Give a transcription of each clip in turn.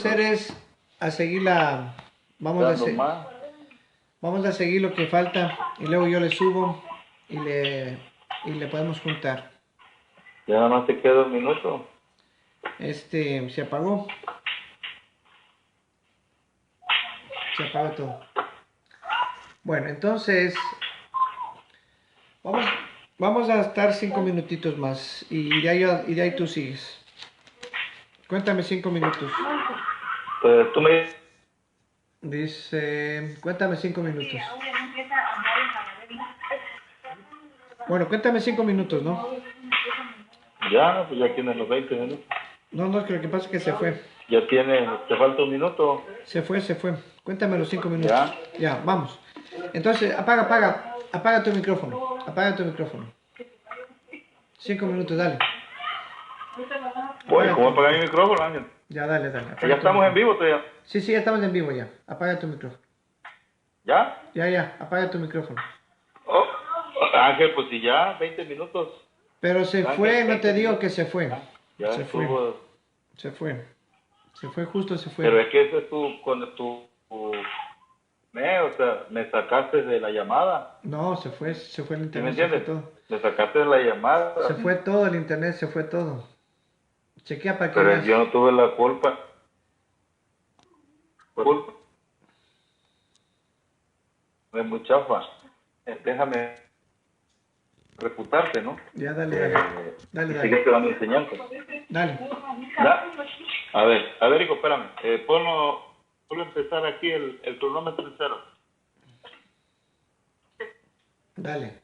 Hacer es a seguir la vamos a hacer Más. vamos a seguir lo que falta y luego yo le subo y le podemos juntar. Ya nada más te queda un minuto. Se apagó todo. Bueno, entonces vamos vamos a estar 5 minutitos más y de ahí tú sigues. Cuéntame 5 minutos. Pues tú me... Dice, cuéntame 5 minutos. Bueno, cuéntame 5 minutos, ¿no? Ya, pues ya tienes los 20 minutos. No, no, que lo que pasa es que se fue. Ya tienes, te falta un minuto. Se fue. Cuéntame los 5 minutos. Ya. Ya, vamos. Entonces, apaga tu micrófono. Apaga tu micrófono. 5 minutos, dale. Oye, ¿cómo apagar mi micrófono, Ángel? Ya, dale. Ya estamos en vivo todavía. Sí, ya estamos en vivo ya. Apaga tu micrófono. ¿Ya? Ya, apaga tu micrófono. Oh, Ángel, pues si ya, 20 minutos. Pero se Ángel, fue, no te 20 digo minutos. que se fue. Ya Se fue. estuvo. Se fue. Se fue, justo se fue. Pero es que eso es cuando tú, o sea, me sacaste de la llamada. No, se fue el ¿Sí internet, me se fue entiendes? todo. Me sacaste de la llamada. Se fue todo el internet, se fue todo. Chequea para que Pero veas. yo no tuve la culpa. Fue culpa. Es muy chafa. Déjame reputarte, ¿no? Ya, dale. Sigue quedando enseñanza. Dale. ¿Ya? A ver, hijo, espérame. Ponlo a empezar aquí el cronómetro en cero. Dale.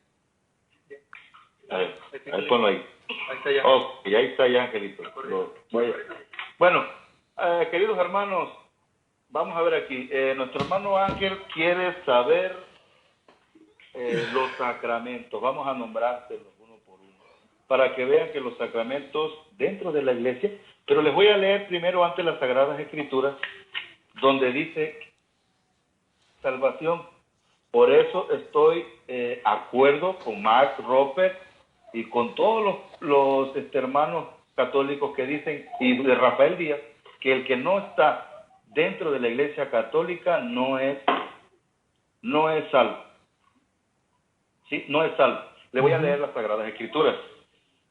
A ver, ahí ponlo ahí. Ahí está ya. Ok, ahí está ya, Angelito. Bueno, queridos hermanos, vamos a ver aquí. Nuestro hermano Ángel quiere saber los sacramentos. Vamos a nombrárselos uno por uno, para que vean que los sacramentos dentro de la iglesia, pero les voy a leer primero antes las Sagradas Escrituras, donde dice salvación. Por eso estoy acuerdo con Mark Roper y con todos los hermanos católicos que dicen, y de Rafael Díaz, que el que no está dentro de la iglesia católica no es salvo. ¿Sí? No es salvo. Le voy a leer las Sagradas Escrituras.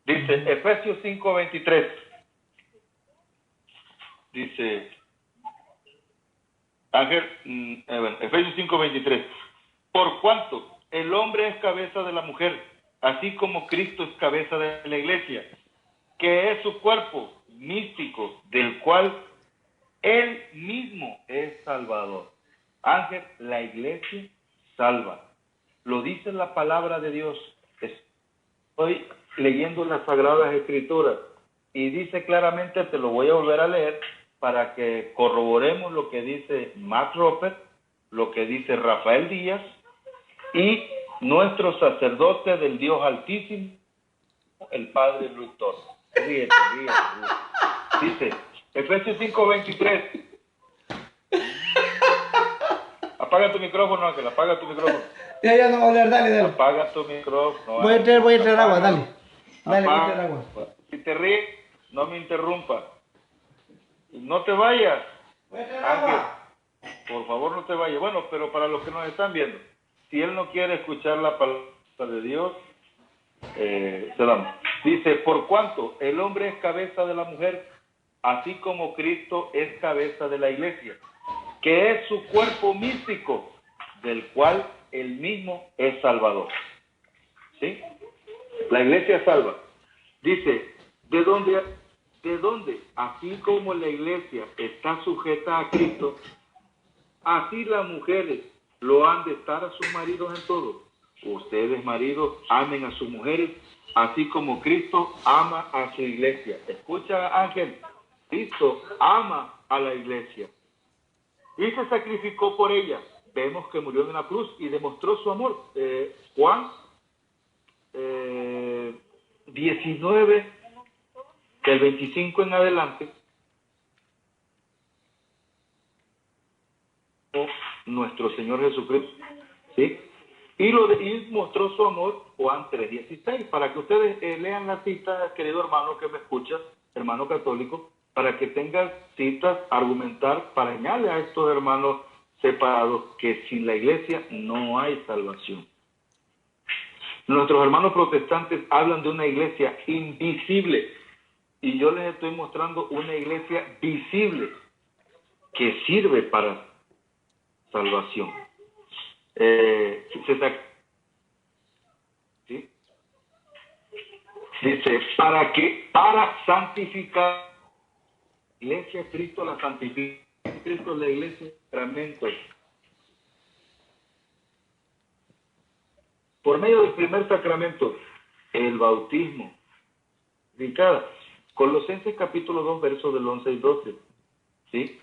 Dice Efesios 5:23. Dice Ángel, Efesios 5:23. Por cuanto el hombre es cabeza de la mujer, así como Cristo es cabeza de la iglesia, que es su cuerpo místico, del cual él mismo es salvador. Ángel, la iglesia salva. Lo dice la palabra de Dios. Estoy leyendo las Sagradas Escrituras y dice claramente, te lo voy a volver a leer para que corroboremos lo que dice Max Roper, lo que dice Rafael Díaz y nuestro sacerdote del Dios Altísimo, el Padre Luis Torres. Ríete. Dice, Efesios 5:23. Apaga tu micrófono, Ángel, apaga tu micrófono. Ya, no, dale. Apaga tu micrófono. Voy a traer agua, dale. Voy a traer agua. Si te ríes, no me interrumpa. No te vayas. Voy a traer Ángel, agua. por favor no te vayas. Bueno, pero para los que nos están viendo, si él no quiere escuchar la palabra de Dios, se damos. Dice, por cuanto el hombre es cabeza de la mujer, así como Cristo es cabeza de la iglesia, que es su cuerpo místico, del cual él mismo es salvador. ¿Sí? La iglesia salva. Dice, ¿de dónde? Así como la iglesia está sujeta a Cristo, así las mujeres lo han de estar a sus maridos en todo. Ustedes, maridos, amen a sus mujeres, así como Cristo ama a su iglesia. Escucha, Ángel, Cristo ama a la iglesia y se sacrificó por ella. Vemos que murió en la cruz y demostró su amor. Juan 19, del 25 en adelante, nuestro Señor Jesucristo, ¿sí? Y mostró su amor, Juan 3:16, para que ustedes lean la cita, querido hermano que me escuchas, hermano católico, para que tengas citas, argumentar, para enseñarle a estos hermanos separados que sin la iglesia no hay salvación. Nuestros hermanos protestantes hablan de una iglesia invisible y yo les estoy mostrando una iglesia visible que sirve para salvación. ¿Sí? Dice, para santificar, iglesia es Cristo, la santifica, Cristo es la iglesia, sacramentos. Por medio del primer sacramento, el bautismo. Colosenses capítulo 2, versos del 11 y 12. ¿Sí?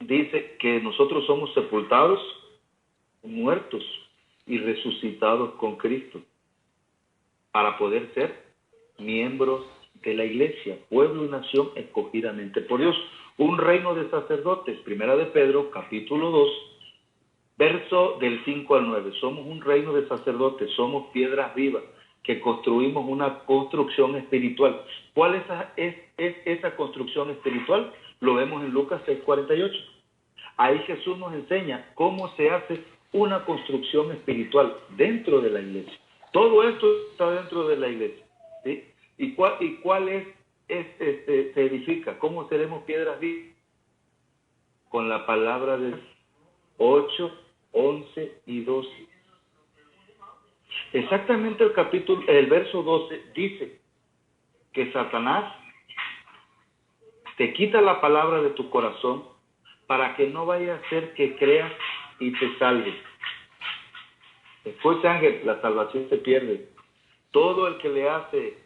Dice que nosotros somos sepultados, muertos y resucitados con Cristo para poder ser miembros de la iglesia, pueblo y nación escogidamente por Dios. Un reino de sacerdotes, primera de Pedro, capítulo 2, verso del 5 al 9. Somos un reino de sacerdotes, somos piedras vivas que construimos una construcción espiritual. ¿Cuál es esa construcción espiritual? Lo vemos en Lucas 6:48. Ahí Jesús nos enseña cómo se hace una construcción espiritual dentro de la iglesia. Todo esto está dentro de la iglesia. ¿Sí? ¿Y cuál se edifica? ¿Cómo seremos piedras vivas? Con la palabra de 8, 11 y 12. Exactamente el verso 12 dice que Satanás te quita la palabra de tu corazón para que no vaya a ser que creas y te salves. Después, Ángel, la salvación se pierde. Todo el que le hace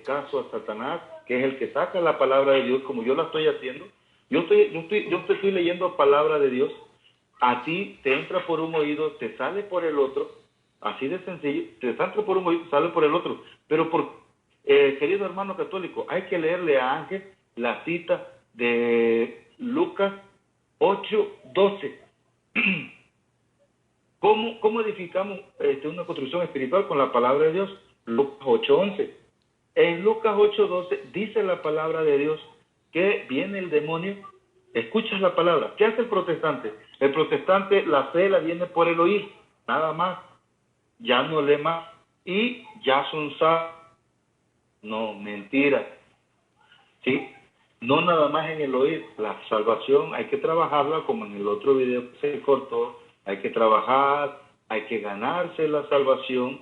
caso a Satanás, que es el que saca la palabra de Dios, como yo la estoy haciendo, yo te estoy leyendo palabra de Dios, a ti te entra por un oído, te sale por el otro, así de sencillo, te entra por un oído, sale por el otro. Pero querido hermano católico, hay que leerle a Ángel la cita de Lucas 8:12. ¿Cómo edificamos una construcción espiritual? Con la palabra de Dios. Lucas 8:11. En Lucas 8:12 dice la palabra de Dios que viene el demonio. Escuchas la palabra. ¿Qué hace el protestante? El protestante, la fe la viene por el oír, nada más. Ya no lee más. Y ya son salvos. No, mentira. ¿Sí? No nada más en el oír. La salvación hay que trabajarla, como en el otro video que se cortó. Hay que trabajar, hay que ganarse la salvación,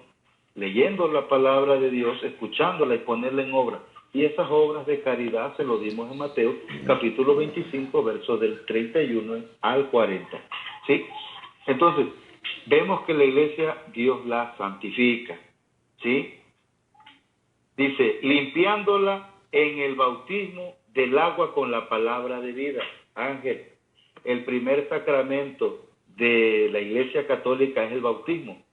leyendo la palabra de Dios, escuchándola y ponerla en obra. Y esas obras de caridad se lo dimos en Mateo, capítulo 25, versos del 31 al 40. ¿Sí? Entonces, vemos que la iglesia Dios la santifica. ¿Sí? Dice, limpiándola en el bautismo del agua con la palabra de vida. Ángel, el primer sacramento de la iglesia católica es el bautismo.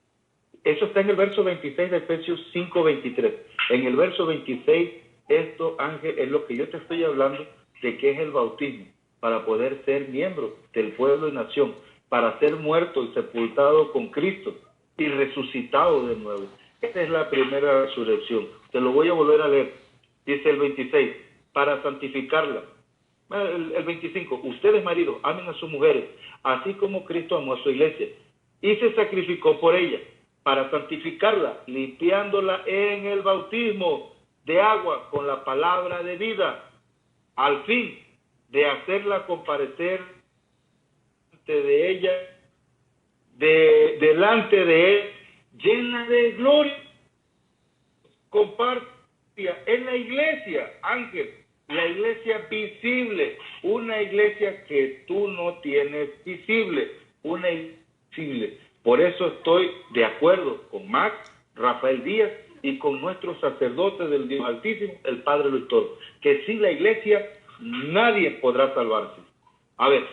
Eso está en el verso 26 de Efesios 5:23. En el verso 26, esto, Ángel, es lo que yo te estoy hablando de que es el bautismo, para poder ser miembro del pueblo y nación, para ser muerto y sepultado con Cristo y resucitado de nuevo. Esta es la primera resurrección. Te lo voy a volver a leer. Dice el 26, para santificarla. El 25, ustedes maridos, amen a sus mujeres, así como Cristo amó a su iglesia y se sacrificó por ella, para santificarla, limpiándola en el bautismo de agua con la palabra de vida, al fin de hacerla comparecer de ella, delante de él, llena de gloria. Compartía en la iglesia, Ángel, la iglesia visible, una iglesia que tú no tienes visible, una iglesia visible. Por eso estoy de acuerdo con Max, Rafael Díaz y con nuestros sacerdotes del Dios Altísimo, el Padre Luis Toro, que sin la iglesia nadie podrá salvarse. A ver,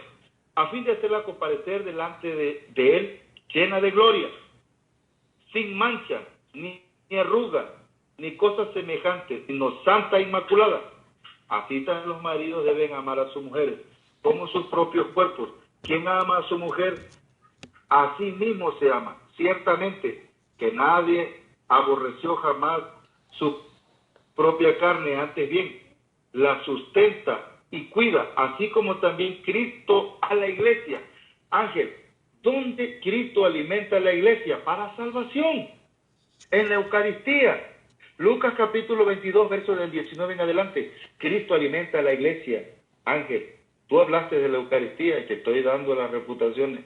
a fin de hacerla comparecer delante de él, llena de gloria, sin mancha, ni arruga, ni cosa semejante, sino santa e inmaculada. Así también los maridos deben amar a sus mujeres como sus propios cuerpos. Quien ama a su mujer, a sí mismo se ama. Ciertamente que nadie aborreció jamás su propia carne, antes bien, la sustenta y cuida, así como también Cristo a la iglesia. Ángel, ¿dónde Cristo alimenta a la iglesia? Para salvación, en la Eucaristía. Lucas capítulo 22, versos del 19 en adelante. Cristo alimenta a la iglesia. Ángel, tú hablaste de la Eucaristía y te estoy dando las refutaciones.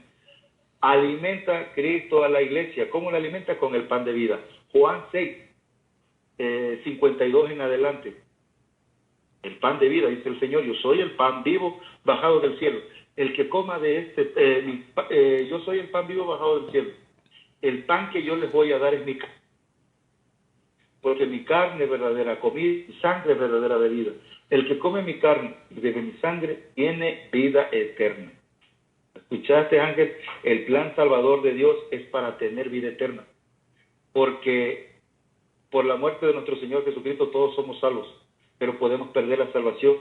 Alimenta Cristo a la iglesia. ¿Cómo la alimenta? Con el pan de vida. Juan 6, 52 en adelante. El pan de vida, dice el Señor, yo soy el pan vivo bajado del cielo. El que coma de yo soy el pan vivo bajado del cielo. El pan que yo les voy a dar es mi carne. Porque mi carne es verdadera comida y sangre es verdadera bebida. El que come mi carne y bebe mi sangre tiene vida eterna. ¿Escuchaste, Ángel? El plan salvador de Dios es para tener vida eterna. Porque por la muerte de nuestro Señor Jesucristo todos somos salvos, pero podemos perder la salvación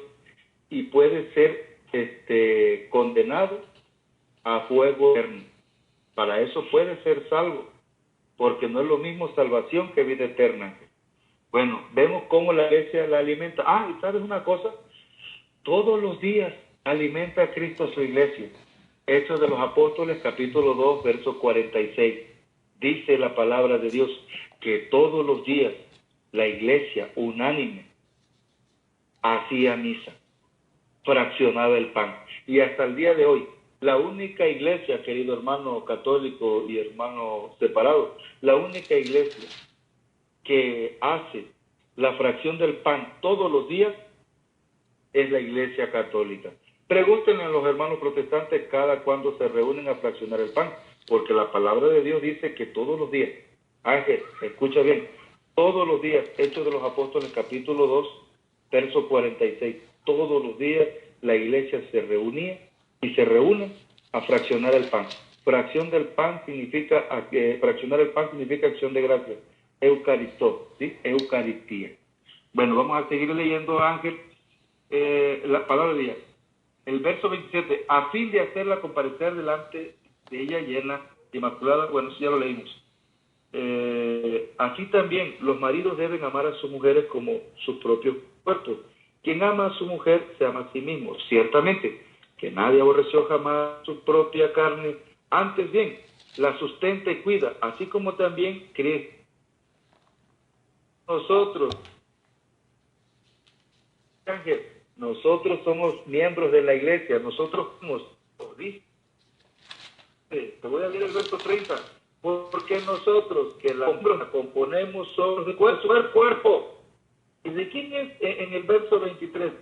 y puede ser condenado a fuego eterno. Para eso puede ser salvo, porque no es lo mismo salvación que vida eterna. Bueno, vemos cómo la iglesia la alimenta. Y ¿sabes una cosa? Todos los días alimenta a Cristo a su iglesia. Hechos de los Apóstoles, capítulo 2, verso 46. Dice la palabra de Dios que todos los días la iglesia unánime hacía misa, fraccionaba el pan. Y hasta el día de hoy, la única iglesia, querido hermano católico y hermano separado, la única iglesia que hace la fracción del pan todos los días es la iglesia católica. Pregúntenle a los hermanos protestantes cada cuándo se reúnen a fraccionar el pan, porque la palabra de Dios dice que todos los días, Ángel, escucha bien, todos los días, Hechos de los Apóstoles, capítulo 2, verso 46, todos los días la iglesia se reunía y se reúne a fraccionar el pan. Fracción del pan significa, fraccionar el pan significa acción de gracias. Eucaristó, ¿sí? Eucaristía. Bueno, vamos a seguir leyendo, Ángel, la palabra de Dios. El verso 27, a fin de hacerla comparecer delante de ella llena, inmaculada, bueno, eso ya lo leímos. Aquí también los maridos deben amar a sus mujeres como sus propios cuerpos. Quien ama a su mujer se ama a sí mismo. Ciertamente, que nadie aborreció jamás su propia carne, antes bien, la sustenta y cuida, así como también Cristo. Nosotros somos miembros de la iglesia, nosotros somos, te voy a leer el verso 30, porque nosotros que la componemos somos de cuerpo. ¿Y de quién es en el verso 23?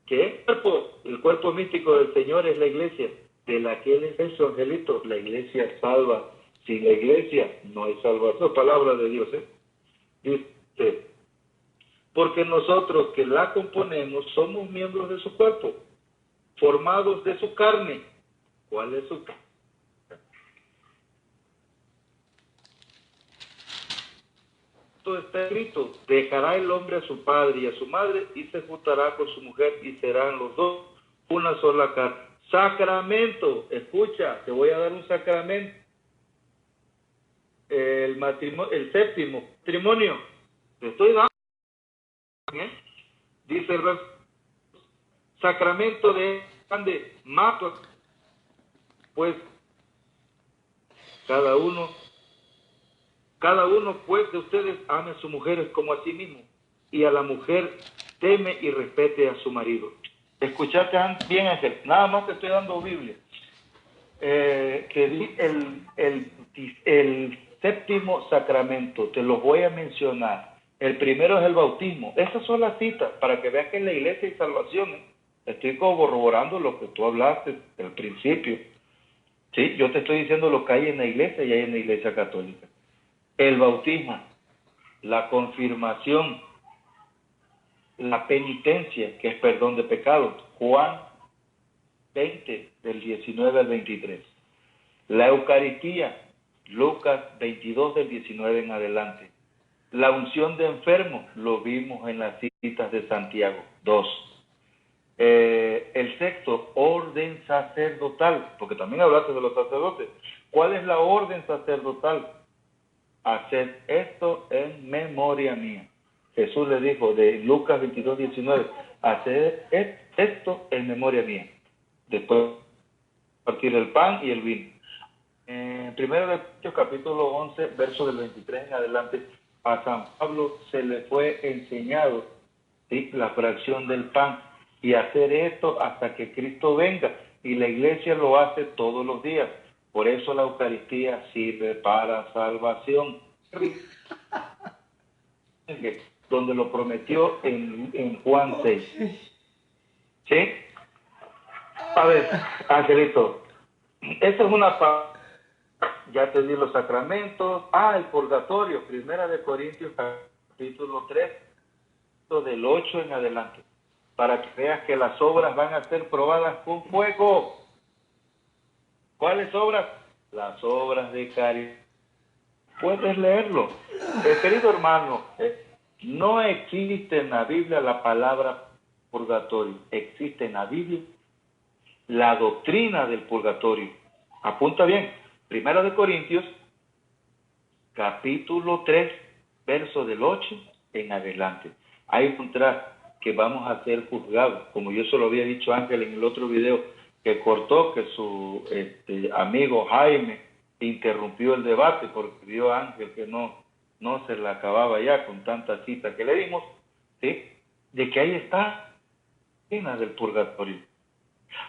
¿Qué cuerpo? El cuerpo místico del Señor es la iglesia, de la que Él es eso, angelito, la iglesia salva. Sin la iglesia no hay salvación. Palabra de Dios, Dice, porque nosotros que la componemos somos miembros de su cuerpo, formados de su carne. ¿Cuál es su carne? Esto está escrito, dejará el hombre a su padre y a su madre y se juntará con su mujer y serán los dos una sola carne. Sacramento, escucha, te voy a dar un sacramento. El matrimonio, el séptimo matrimonio, te estoy dando. Dice el verso, sacramento de mato, pues cada uno pues de ustedes ame a sus mujeres como a sí mismo, y a la mujer teme y respete a su marido. Escuchaste bien, Ángel, nada más te estoy dando Biblia. Que el séptimo sacramento, te los voy a mencionar. El primero es el bautismo. Esas son las citas, para que veas que en la iglesia hay salvación. Estoy corroborando lo que tú hablaste al principio. Sí, yo te estoy diciendo lo que hay en la iglesia y hay en la iglesia católica. El bautismo, la confirmación, la penitencia, que es perdón de pecados. Juan 20, del 19 al 23. La Eucaristía, Lucas 22, del 19 en adelante. La unción de enfermos, lo vimos en las citas de Santiago 2. El sexto, orden sacerdotal, porque también hablaste de los sacerdotes. ¿Cuál es la orden sacerdotal? Haced esto en memoria mía. Jesús le dijo de Lucas 22, 19, haced esto en memoria mía. Después partir el pan y el vino. En 1 Corintios capítulo 11, verso del 23 en adelante, a San Pablo se le fue enseñado, ¿sí?, la fracción del pan y hacer esto hasta que Cristo venga. Y la iglesia lo hace todos los días. Por eso la Eucaristía sirve para salvación. Donde lo prometió en Juan 6. ¿Sí? A ver, Angelito, esa es una parte. Ya te di los sacramentos. El purgatorio, 1 Corintios capítulo 3, del 8 en adelante, para que veas que las obras van a ser probadas con fuego. ¿Cuáles obras? Las obras de caridad. Puedes leerlo. Querido hermano, no existe en la Biblia la palabra purgatorio. Existe en la Biblia la doctrina del purgatorio. Apunta bien. 1 Corintios, capítulo 3, verso del 8 en adelante. Hay un contraste que vamos a ser juzgados, como yo se lo había dicho a Ángel en el otro video que cortó, que su amigo Jaime interrumpió el debate porque vio a Ángel que no se le acababa ya con tanta cita que le dimos, ¿sí?, de que ahí está la del purgatorio.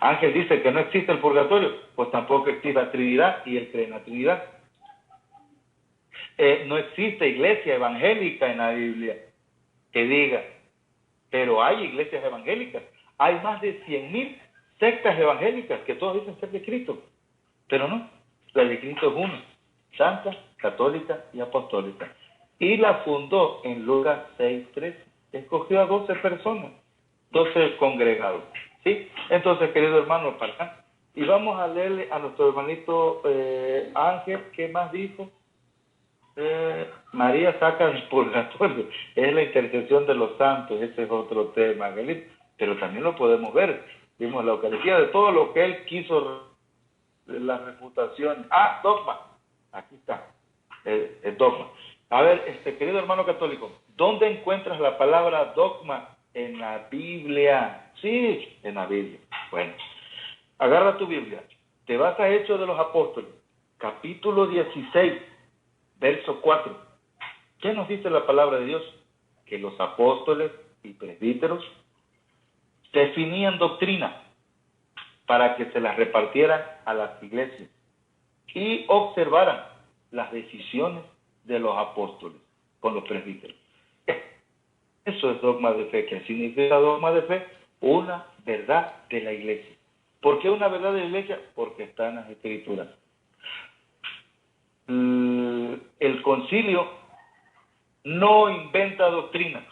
Ángel dice que no existe el purgatorio, pues tampoco existe la Trinidad y él cree en la Trinidad. No existe iglesia evangélica en la Biblia que diga, pero hay iglesias evangélicas. Hay más de 100,000 sectas evangélicas que todas dicen ser de Cristo, pero no, la de Cristo es una, santa, católica y apostólica. Y la fundó en Lucas 6:13. Escogió a 12 personas, 12 congregados. ¿Sí? Entonces, querido hermano, para acá. Y vamos a leerle a nuestro hermanito Ángel, ¿qué más dijo? María saca del purgatorio. Es la intercesión de los santos, ese es otro tema, Angelito. Pero también lo podemos ver. Vimos la Eucaristía de todo lo que él quiso, la refutación. Dogma. Aquí está, el dogma. A ver, querido hermano católico, ¿dónde encuentras la palabra dogma en la Biblia? Sí, en la Biblia. Bueno, agarra tu Biblia. Te vas a Hechos de los Apóstoles, capítulo 16, verso 4. ¿Qué nos dice la palabra de Dios? Que los apóstoles y presbíteros definían doctrina para que se las repartieran a las iglesias y observaran las decisiones de los apóstoles con los presbíteros. Eso es dogma de fe. ¿Qué significa dogma de fe? Una verdad de la iglesia. ¿Por qué una verdad de la iglesia? Porque está en las Escrituras. El concilio no inventa doctrina.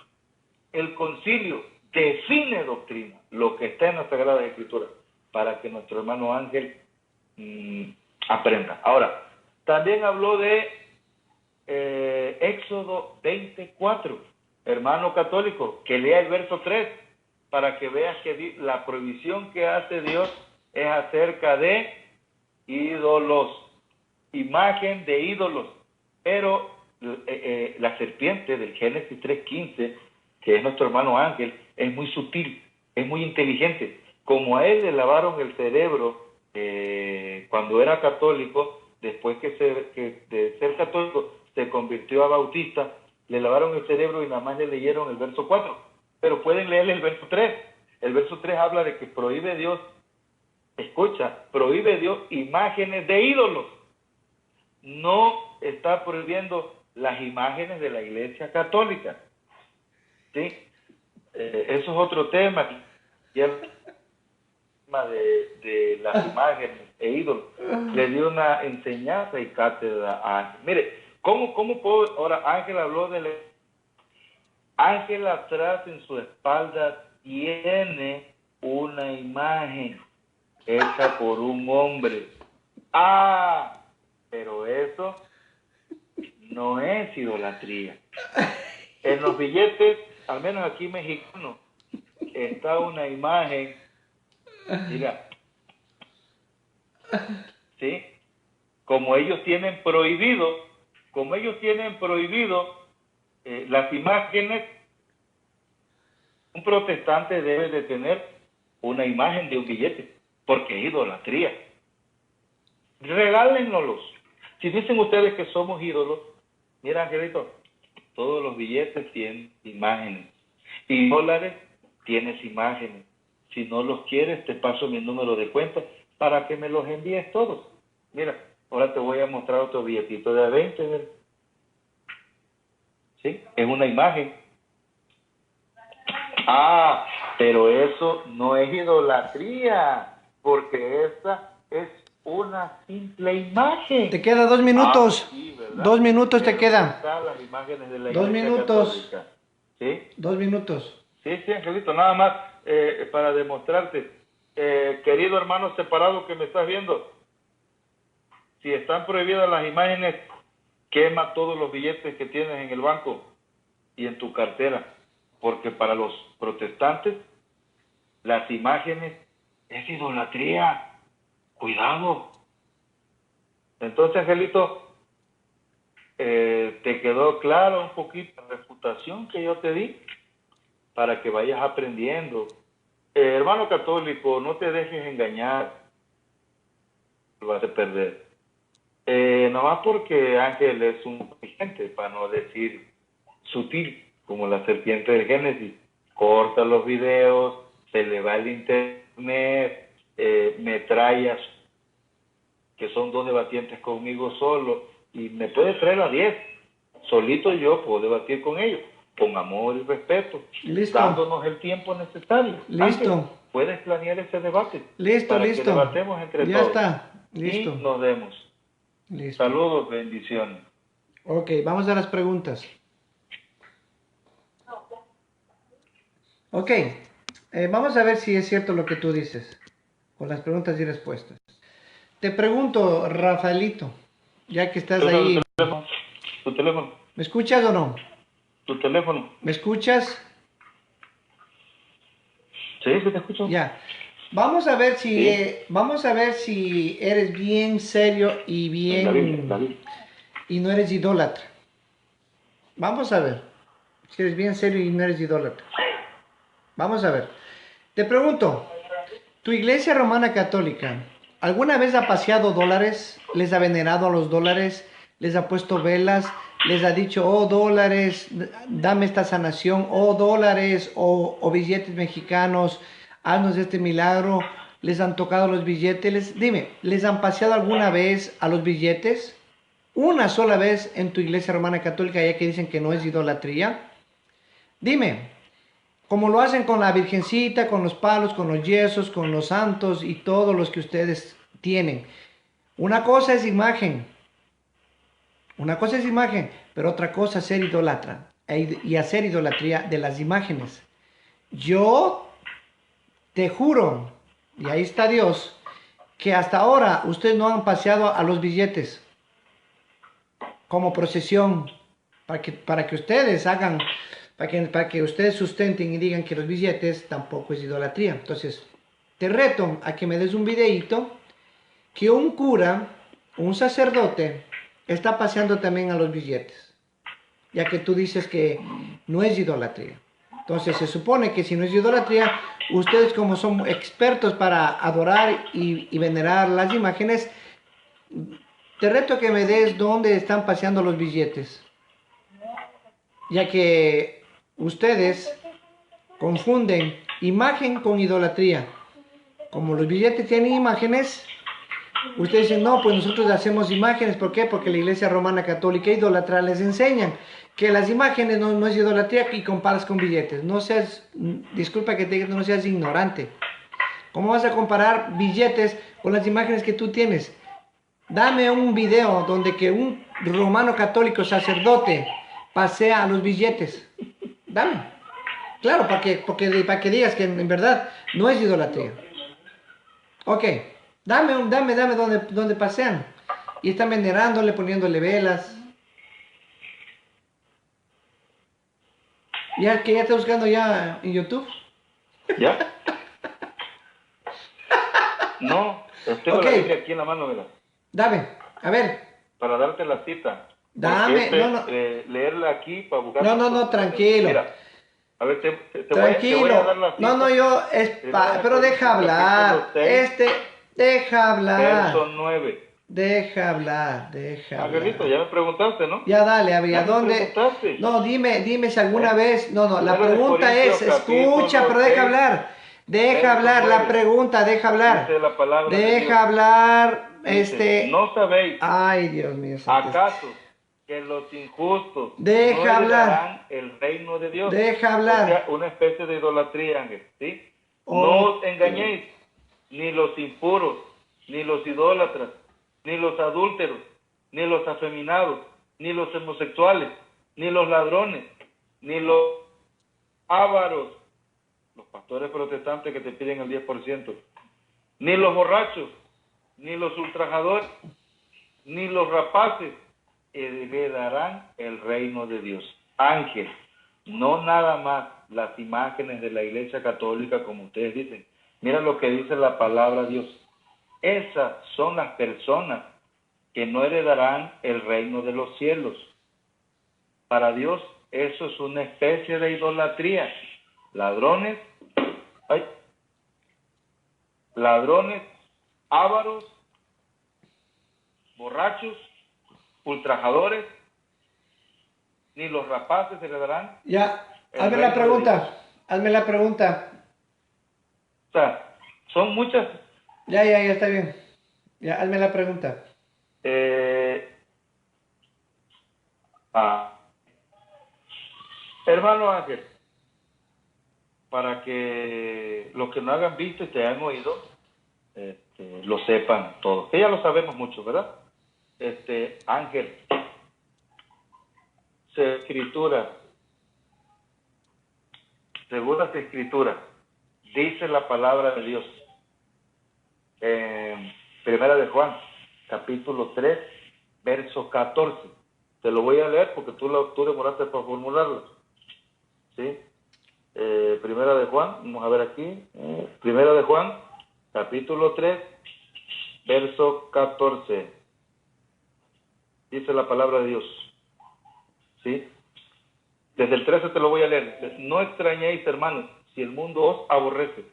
El concilio define doctrina, lo que está en las Sagradas Escrituras, para que nuestro hermano Ángel aprenda. Ahora, también habló de Éxodo 24. Hermano católico, que lea el verso 3 para que veas que la prohibición que hace Dios es acerca de ídolos, imagen de ídolos. Pero la serpiente del Génesis 3:15, que es nuestro hermano Ángel, es muy sutil, es muy inteligente. Como a él le lavaron el cerebro cuando era católico, después que de ser católico se convirtió a bautista, le lavaron el cerebro y nada más le leyeron el verso 4. Pero pueden leerle el verso 3. El verso 3 habla de que prohíbe Dios, prohíbe Dios imágenes de ídolos. No está prohibiendo las imágenes de la Iglesia Católica. ¿Sí? Eso es otro tema. Y el tema de las imágenes e ídolos. Le dio una enseñanza y cátedra a Ángel. Mire, ¿cómo puedo? Ahora Ángel habló de Ángel atrás en su espalda tiene una imagen hecha por un hombre. Pero eso no es idolatría. En los billetes, al menos aquí mexicanos, está una imagen, mira, ¿sí? Como ellos tienen prohibido las imágenes Un protestante debe de tener una imagen de un billete, porque es idolatría. Regálennos. Si dicen ustedes que somos ídolos, mira, Angelito, todos los billetes tienen imágenes. Y dólares tienes imágenes. Si no los quieres, te paso mi número de cuenta para que me los envíes todos. Mira, ahora te voy a mostrar otro billetito de a 20. ¿Verdad? ¿Sí? Es una imagen. Ah, pero eso no es idolatría, porque esa es una simple imagen. Te queda 2 minutos. Sí, ¿verdad? 2 minutos Pero te quedan. están las imágenes de la 2 Iglesia minutos. Católica. ¿Sí? 2 minutos. Sí, sí, Angelito, nada más para demostrarte. Querido hermano separado que me estás viendo, si están prohibidas las imágenes, quema todos los billetes que tienes en el banco y en tu cartera, porque para los protestantes las imágenes es idolatría. Cuidado. Entonces, Angelito, te quedó claro un poquito la refutación que yo te di para que vayas aprendiendo. Hermano católico, no te dejes engañar, vas a perder. Nomás porque Ángel es un inteligente, para no decir sutil, como la serpiente del Génesis, corta los videos, se le va el internet, metrallas, que son 2 debatientes conmigo solo, y me puede traer a 10. Solito yo puedo debatir con ellos, con amor y respeto, Listo. dándonos el tiempo necesario. Listo. Ángel, puedes planear ese debate. Listo, para listo. que debatemos entre Ya todos. está. Listo. Y nos vemos. Listo. Saludos, bendiciones. Ok, vamos a las preguntas. Ok, vamos a ver si es cierto lo que tú dices, con las preguntas y respuestas. Te pregunto, Rafaelito, ya que estás ahí, Tu teléfono. ¿me escuchas o no? Tu teléfono. ¿Me escuchas? Sí, sí te escucho. Ya. Vamos a ver si, Sí. vamos a ver si eres bien serio y bien La Biblia. y no eres idólatra. Vamos a ver si eres bien serio y no eres idólatra. Vamos a ver. Te pregunto, ¿tu iglesia romana católica alguna vez ha paseado dólares? ¿Les ha venerado a los dólares? ¿Les ha puesto velas? ¿Les ha dicho, oh dólares, dame esta sanación? ¿Oh dólares o billetes mexicanos, haznos este milagro? ¿Les han tocado los billetes? Dime, ¿les han paseado alguna vez a los billetes? Una sola vez en tu iglesia romana católica, ya que dicen que no es idolatría. Dime, como lo hacen con la Virgencita, con los palos, con los yesos, con los santos y todos los que ustedes tienen. Una cosa es imagen, pero otra cosa es ser idólatra y hacer idolatría de las imágenes. Yo te juro, y ahí está Dios, que hasta ahora ustedes no han paseado a los billetes como procesión para que ustedes hagan, para que ustedes sustenten y digan que los billetes tampoco es idolatría. Entonces, te reto a que me des un videíto que un cura, un sacerdote, está paseando también a los billetes, ya que tú dices que no es idolatría. Entonces, se supone que si no es idolatría, ustedes como son expertos para adorar y venerar las imágenes, te reto a que me des dónde están paseando los billetes, ya que ustedes confunden imagen con idolatría. Como los billetes tienen imágenes, ustedes dicen, no, pues nosotros hacemos imágenes. ¿Por qué? Porque la Iglesia Romana Católica idólatra les enseñan que las imágenes no es idolatría y comparas con billetes. No seas, disculpa que te diga, no seas ignorante. ¿Cómo vas a comparar billetes con las imágenes que tú tienes? Dame un video donde que un romano católico sacerdote pasea a los billetes. Dame. Claro, para que digas que en verdad no es idolatría. Ok. Dame donde pasean. Y están venerándole, poniéndole velas. Ya que ya estás buscando ya en YouTube. ¿Ya? No, tengo Ok. la Biblia aquí en la mano, ¿verdad? Dame, a ver. Para darte la cita. Dame, Porque no. leerla aquí para buscar. No, tranquilo. Mira, A ver, te Tranquilo. voy a dar la No, cita. pero deja hablar. Capítulo 6, Deja verso hablar. 9. Deja hablar. Angelito, ya me preguntaste, ¿no? Ya dale, a ver, Ya ¿a me dónde? preguntaste. No, dime si alguna ¿Eh? vez. No, la Primera de pregunta Corintios, es, escucha, pero capítulo deja 6, hablar. Deja verso hablar, la 9. pregunta, deja hablar. Dice la palabra de Dios. Deja hablar, Dice, ¿no sabéis Ay, Dios mío, acaso que los injustos no deja hablar. heredarán el reino de Dios? Deja O sea, hablar. una especie de idolatría, Ángel, ¿sí? No Oh, os engañéis, ni los impuros, ni los idólatras, ni los adúlteros, ni los afeminados, ni los homosexuales, ni los ladrones, ni los ávaros, los pastores protestantes que te piden el 10%, ni los borrachos, ni los ultrajadores, ni los rapaces heredarán el reino de Dios. Ángel, no nada más las imágenes de la Iglesia Católica como ustedes dicen. Mira lo que dice la palabra de Dios. Esas son las personas que no heredarán el reino de los cielos. Para Dios eso es una especie de idolatría. Ladrones, ávaros, borrachos, ultrajadores, ni los rapaces heredarán. Ya, hazme la pregunta. O sea, son muchas. Ya, está bien. Ya, hazme la pregunta. Hermano Ángel, para que los que no hayan visto y te hayan oído, lo sepan todos. Que ya lo sabemos mucho, ¿verdad? Ángel, escritura, según las escrituras, dice la palabra de Dios, Primera de Juan, capítulo 3, verso 14. Te lo voy a leer porque tú demoraste para formularlo. ¿Sí? Primera de Juan, vamos a ver aquí. Primera de Juan, capítulo 3, verso 14. Dice la palabra de Dios. ¿Sí? Desde el 13 te lo voy a leer. No extrañéis, hermanos, si el mundo os aborrece.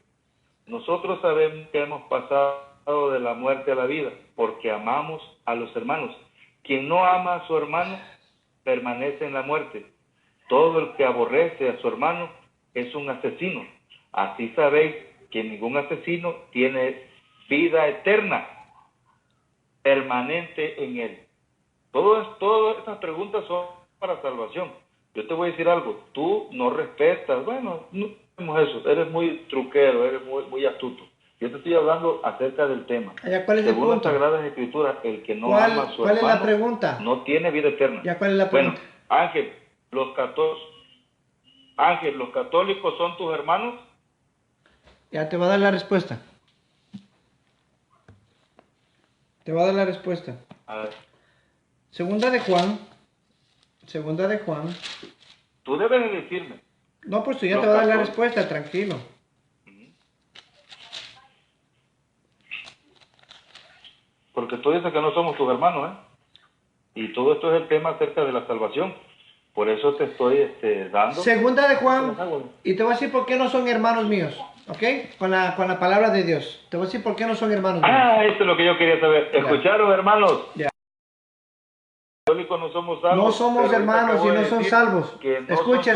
Nosotros sabemos que hemos pasado de la muerte a la vida, porque amamos a los hermanos. Quien no ama a su hermano, permanece en la muerte. Todo el que aborrece a su hermano es un asesino. Así sabéis que ningún asesino tiene vida eterna, permanente en él. Todas estas preguntas son para salvación. Yo te voy a decir algo, tú no respetas, bueno, no hacemos eso, eres muy truquero, eres muy astuto. Yo te estoy hablando acerca del tema. ¿Cuál es Según el las punto? Sagradas Escrituras, el que no ama a su ¿Cuál hermano es la pregunta? no tiene vida eterna. ¿Cuál es la pregunta? Bueno, Ángel, los católicos son tus hermanos. Ya te va a dar la respuesta. A ver. Segunda de Juan. Tú debes de decirme. No, pues tú ya te va a dar la respuesta, tranquilo. Porque tú dices que no somos tus hermanos, ¿eh? Y todo esto es el tema acerca de la salvación. Por eso te estoy dando. Segunda de Juan. Y te voy a decir por qué no son hermanos míos. ¿Ok? Con la palabra de Dios. Te voy a decir por qué no son hermanos míos. Esto es lo que yo quería saber. Ya. ¿Escucharon, hermanos? Ya. Católicos no somos salvos. No somos hermanos y no son salvos. Escucha.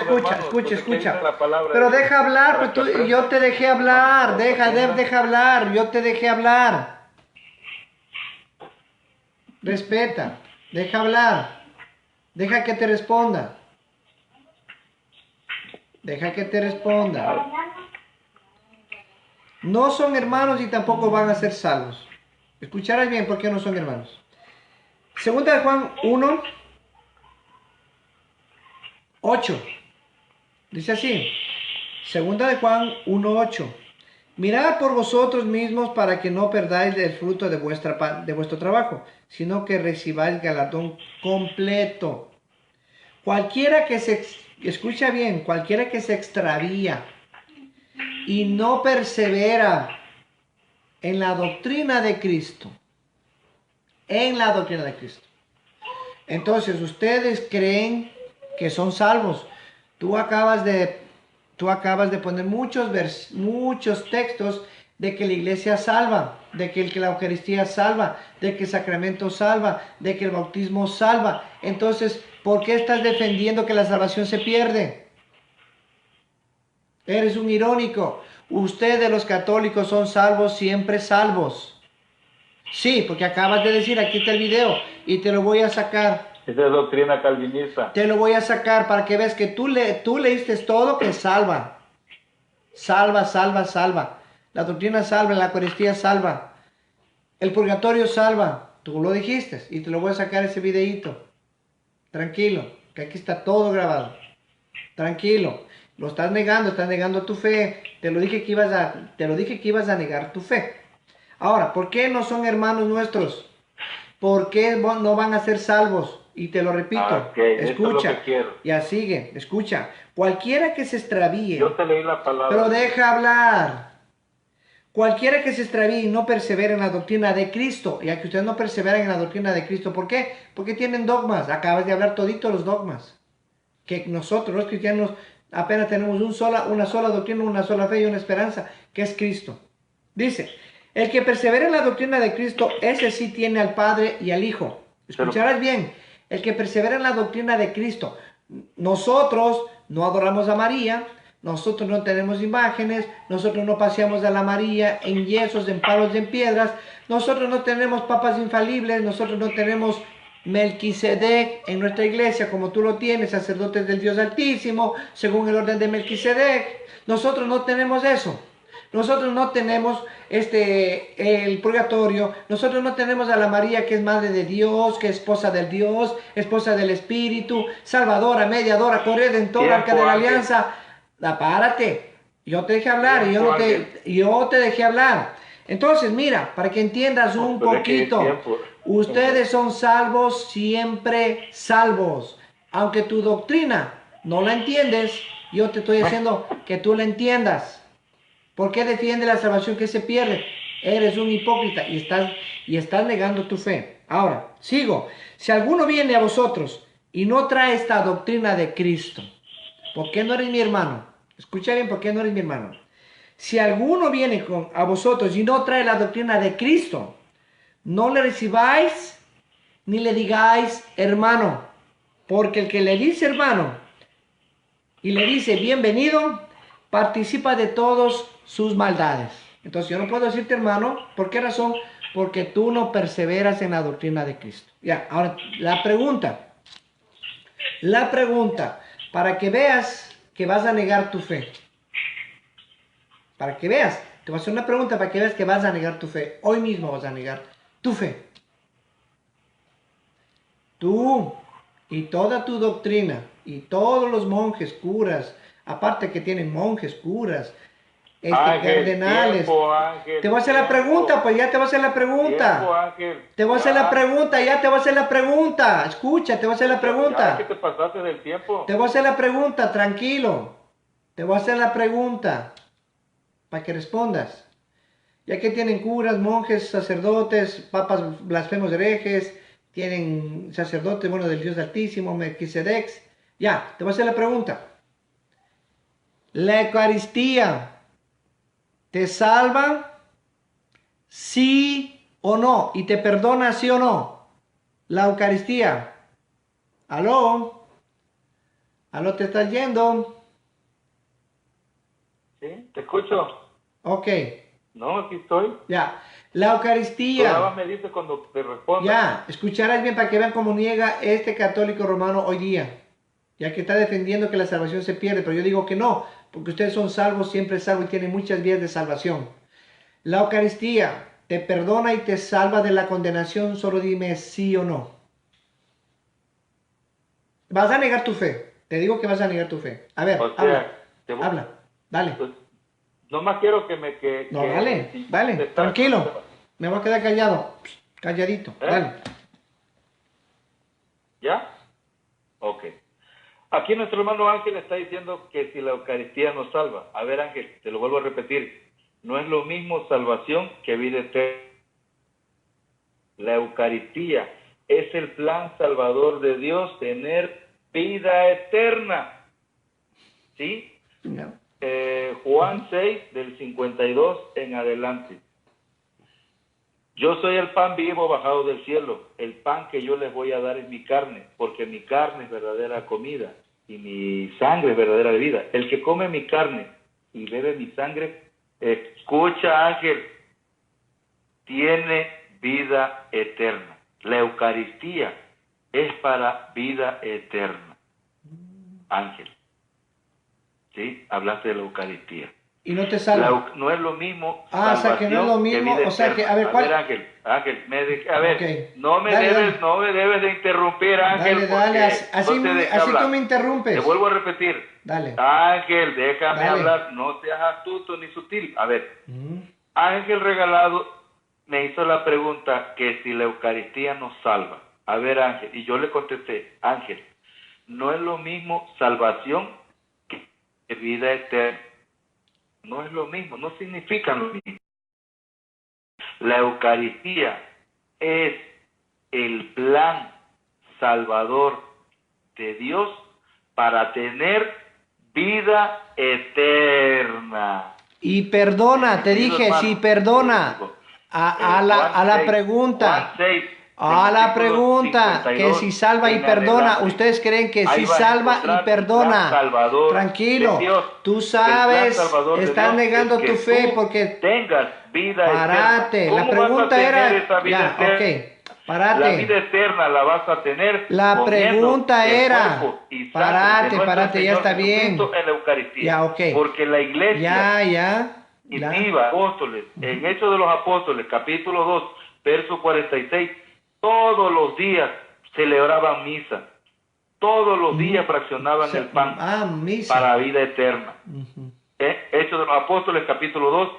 Pero deja hablar, pues yo te dejé hablar. Deja hablar. Yo te dejé hablar. Respeta. Deja hablar. Deja que te responda. No son hermanos y tampoco van a ser salvos. Escucharás bien por qué no son hermanos. Segunda de Juan 1, 8. Dice así. Segunda de Juan 1, 8. Mirad por vosotros mismos para que no perdáis el fruto de vuestro trabajo, sino que recibáis galardón completo. Cualquiera que se extravía y no persevera en la doctrina de Cristo, entonces ustedes creen que son salvos. Tú acabas de tú acabas de poner muchos textos de que la iglesia salva, de que la Eucaristía salva, de que el sacramento salva, de que el bautismo salva. Entonces, ¿por qué estás defendiendo que la salvación se pierde? Eres un irónico. Ustedes los católicos son salvos, siempre salvos. Sí, porque acabas de decir, aquí está el video, y te lo voy a sacar. Esa es doctrina calvinista. Te lo voy a sacar para que veas que tú leíste todo que salva. Salva, salva, salva. La doctrina salva, la Eucaristía salva. El purgatorio salva. Tú lo dijiste y te lo voy a sacar ese videíto. Tranquilo, que aquí está todo grabado. Tranquilo. Lo estás negando tu fe. Te lo dije que ibas a negar tu fe. Ahora, ¿por qué no son hermanos nuestros? ¿Por qué no van a ser salvos? Y te lo repito, Okay, escucha, es lo que quiero. ya sigue, escucha. Cualquiera que se extravíe, Yo te leí la palabra. pero deja hablar. Cualquiera que se extravíe y no persevere en la doctrina de Cristo, ya que ustedes no perseveran en la doctrina de Cristo, ¿por qué? Porque tienen dogmas. Acabas de hablar toditos los dogmas. Que nosotros, los cristianos, apenas tenemos una sola doctrina, una sola fe y una esperanza, que es Cristo. Dice, el que persevera en la doctrina de Cristo, ese sí tiene al Padre y al Hijo. Escucharás bien, el que persevera en la doctrina de Cristo. Nosotros no adoramos a María, nosotros no tenemos imágenes, nosotros no paseamos a la María en yesos, en palos y en piedras, nosotros no tenemos papas infalibles, nosotros no tenemos Melquisedec en nuestra iglesia como tú lo tienes, sacerdotes del Dios Altísimo, según el orden de Melquisedec. Nosotros no tenemos eso. Nosotros no tenemos el purgatorio, nosotros no tenemos a la María que es madre de Dios, que es esposa del Dios, esposa del Espíritu, salvadora, mediadora, corredentora, arca de la alianza. Párate, yo te dejé hablar y yo te dejé hablar. Entonces, mira, para que entiendas un poquito, ustedes son salvos, siempre salvos. Aunque tu doctrina no la entiendes, yo te estoy diciendo que tú la entiendas. ¿Por qué defiende la salvación que se pierde? Eres un hipócrita y estás negando tu fe. Ahora, sigo. Si alguno viene a vosotros y no trae esta doctrina de Cristo, ¿por qué no eres mi hermano? Escucha bien, ¿por qué no eres mi hermano? Si alguno viene a vosotros y no trae la doctrina de Cristo, no le recibáis ni le digáis hermano, porque el que le dice hermano y le dice bienvenido, participa de todos sus maldades. Entonces yo no puedo decirte hermano, ¿por qué razón? Porque tú no perseveras en la doctrina de Cristo. Ya, ahora la pregunta, para que veas que vas a negar tu fe. Para que veas, te voy a hacer una pregunta para que veas que vas a negar tu fe. Hoy mismo vas a negar tu fe. Tú y toda tu doctrina y todos los monjes, curas, aparte que tienen monjes, curas, cardenales. Te voy a hacer la pregunta, pues ya te voy a hacer la pregunta. Te voy a hacer la pregunta, ya te voy a hacer la pregunta. Escucha, te voy a hacer la pregunta. Ya que te pasaste del tiempo. Te voy a hacer la pregunta, tranquilo. Te voy a hacer la pregunta para que respondas. Ya que tienen curas, monjes, sacerdotes, papas blasfemos herejes, tienen sacerdotes, bueno, del Dios Altísimo, Melquisedec. Ya, te voy a hacer la pregunta. La Eucaristía ¿te salva? ¿Sí o no? ¿Y te perdona sí o no? La Eucaristía. ¿Aló? ¿Aló te estás yendo? Sí, te escucho. Ok. No, aquí estoy. Ya. La Eucaristía. Tú nada más me dices cuando te responda. Ya. Escucharás bien para que vean cómo niega este católico romano hoy día. Ya que está defendiendo que la salvación se pierde, pero yo digo que no, porque ustedes son salvos, siempre salvos y tienen muchas vías de salvación. La Eucaristía te perdona y te salva de la condenación, solo dime sí o no. Vas a negar tu fe, te digo que vas a negar tu fe. A ver, O sea, habla, dale. Pues, nomás quiero que me... No, dale, tranquilo, me voy a quedar callado, calladito, dale. ¿Ya? Ok. Aquí nuestro hermano Ángel está diciendo que si la Eucaristía nos salva. A ver, Ángel, te lo vuelvo a repetir. No es lo mismo salvación que vida eterna. La Eucaristía es el plan salvador de Dios, tener vida eterna. ¿Sí? No. Juan 6, del 52 en adelante. Yo soy el pan vivo bajado del cielo. El pan que yo les voy a dar es mi carne, porque mi carne es verdadera comida y mi sangre es verdadera bebida. El que come mi carne y bebe mi sangre, escucha, Ángel, tiene vida eterna. La Eucaristía es para vida eterna. Ángel, ¿sí? Hablaste de la Eucaristía. Y no te salva. No es lo mismo. O sea que no es lo mismo. O sea que, a ver, ¿cuál? Ángel, Okay. no me debes de interrumpir, Ángel. Dale, así tú me interrumpes. Te vuelvo a repetir. Dale. Ángel, déjame hablar, no seas astuto ni sutil. A ver, Ángel Regalado me hizo la pregunta que si la Eucaristía nos salva. A ver, Ángel, y yo le contesté, Ángel, no es lo mismo salvación que vida eterna. No es lo mismo, no significa lo mismo. La Eucaristía es el plan salvador de Dios para tener vida eterna. Y perdona, te dije, hermano, sí, perdona. A la pregunta. A la pregunta, que si salva y perdona, ¿ustedes creen que si salva y perdona? Tranquilo, tú sabes, estás negando tu fe porque... tengas vida Parate, la pregunta era... Ya, parate. La vida eterna la vas a tener. La pregunta era... Parate, ya está bien. En la Eucaristía. Ya, porque la iglesia... apóstoles, en Hechos de los Apóstoles, capítulo 2, verso 46... todos los días celebraban misa. Todos los días fraccionaban el pan para vida eterna. Hechos de los Apóstoles, capítulo 2,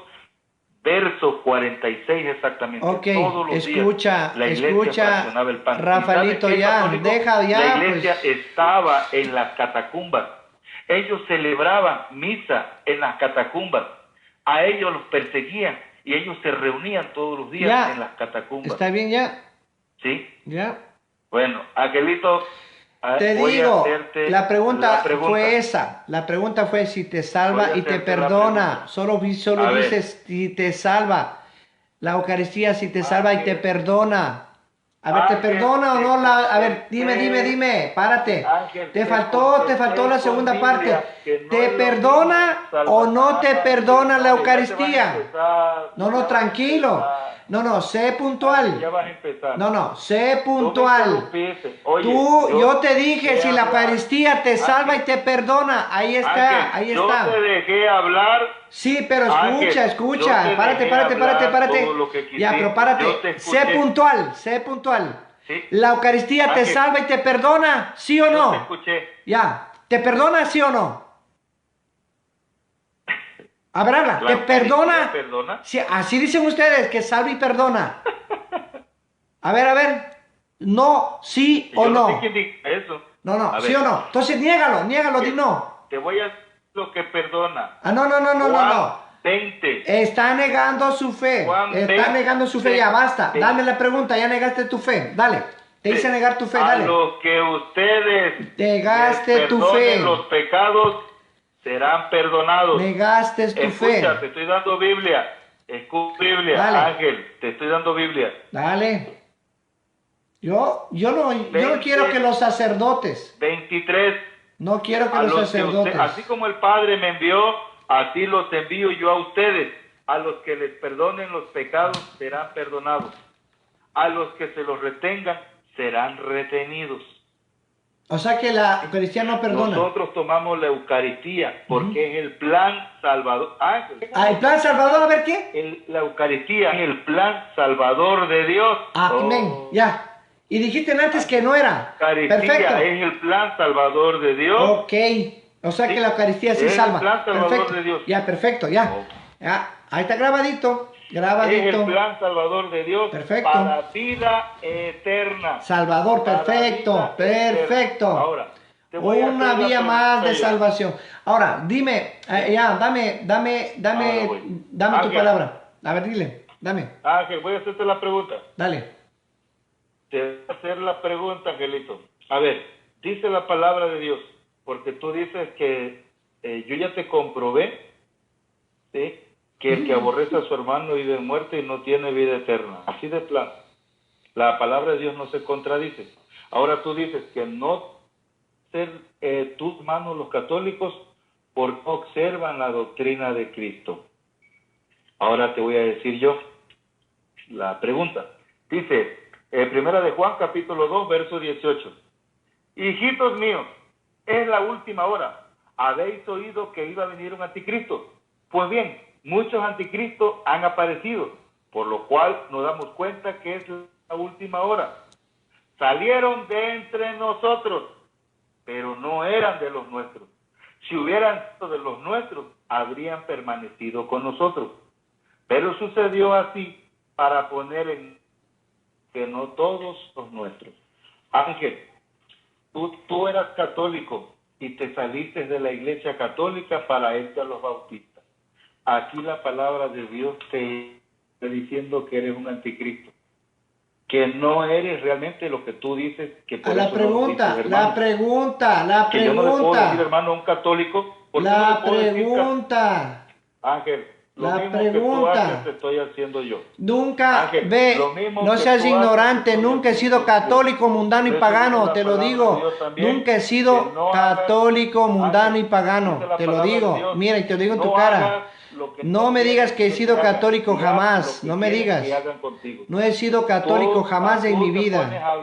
verso 46 exactamente. Todos los días la iglesia fraccionaba el pan. Rafaelito, deja ya. La iglesia estaba en las catacumbas. Ellos celebraban misa en las catacumbas. A ellos los perseguían y ellos se reunían todos los días en las catacumbas. ¿Está bien ya? ¿Sí? Ya. Bueno, Angelito, te digo, la pregunta fue esa. La pregunta fue si te salva y te perdona. Solo dices si te salva. La Eucaristía si te salva y te perdona. A ver, ¿te perdona o no? A ver, dime, párate. Te faltó la segunda parte. ¿Te perdona o no te perdona la Eucaristía? No, tranquilo. No, sé puntual. Ya vas a empezar. No, sé puntual. Yo te dije si la Eucaristía te salva y te perdona. Ahí está. Yo te dejé hablar. Sí, pero escucha. Párate. Ya, pero párate. Sé puntual. ¿Sí? ¿La Eucaristía te salva y te perdona? ¿Sí o no? Te escuché. Ya. ¿Te perdona, sí o no? A ver, habla. ¿Te perdona? Sí, así dicen ustedes, que salva y perdona. A ver. No, sí o no. No sé quién dice eso. No, sí o no. Entonces niégalo, di no. Te voy a decir lo que perdona. No. 20. Está negando su fe. Negando su fe. Ya basta. Dame la pregunta. Ya negaste tu fe. Dale. Te hice negar tu fe. Dale. A los que ustedes negaste tu fe. Los pecados serán perdonados. Negaste tu fe. Escucha, te estoy dando Biblia. Escucha Biblia. Dale. Ángel, te estoy dando Biblia. Dale. Yo no quiero que los sacerdotes. 23. No quiero que los sacerdotes. Así como el Padre me envió, así los envío yo a ustedes. A los que les perdonen los pecados serán perdonados. A los que se los retengan serán retenidos. O sea que la Eucaristía no perdona. Nosotros tomamos la Eucaristía porque es el plan salvador. ¿El plan salvador? A ver qué. La Eucaristía es el plan salvador de Dios. Amén. Ya. Y dijiste antes que no era. Perfecto. Es el plan salvador de Dios. Ok. O sea que la Eucaristía sí salva. Es el plan salvador de Dios. Ya, perfecto, ya. Ahí está grabadito. Es el plan salvador de Dios. Perfecto. Para vida eterna. Salvador, perfecto. Ahora, una vía más de salvación. Ahora, dime, dame tu palabra. A ver, dile, dame. Ángel, voy a hacerte la pregunta. Dale. Te voy a hacer la pregunta, Angelito. A ver, dice la palabra de Dios, porque tú dices que yo ya te comprobé ¿sí? Que el que aborrece a su hermano vive en muerte y no tiene vida eterna. Así de plano. La palabra de Dios no se contradice. Ahora tú dices que no ser tus hermanos los católicos porque observan la doctrina de Cristo. Ahora te voy a decir yo la pregunta. Dice, primera de Juan, capítulo 2, verso 18. Hijitos míos, es la última hora. ¿Habéis oído que iba a venir un anticristo? Pues bien, muchos anticristos han aparecido, por lo cual nos damos cuenta que es la última hora. Salieron de entre nosotros, pero no eran de los nuestros. Si hubieran sido de los nuestros, habrían permanecido con nosotros. Pero sucedió así para poner en que no todos los nuestros. Ángel, tú eras católico y te saliste de la iglesia católica para irte a los bautistas. Aquí la palabra de Dios te está diciendo que eres un anticristo, que no eres realmente lo que tú dices. Que por la eso pregunta, no dices, la pregunta. Que yo no le puedo decir, hermano, a un católico. La pregunta. Ángel, lo la mismo pregunta. Que tú haces, te estoy haciendo yo. Nunca, Ángel, ve, no seas ignorante, haces, nunca he sido católico, mundano y pagano, te lo digo. Nunca he sido católico, mundano y pagano, te lo digo. Mira, y te lo digo en tu cara. No me digas que he sido católico jamás, no me digas. No he sido católico jamás en mi vida.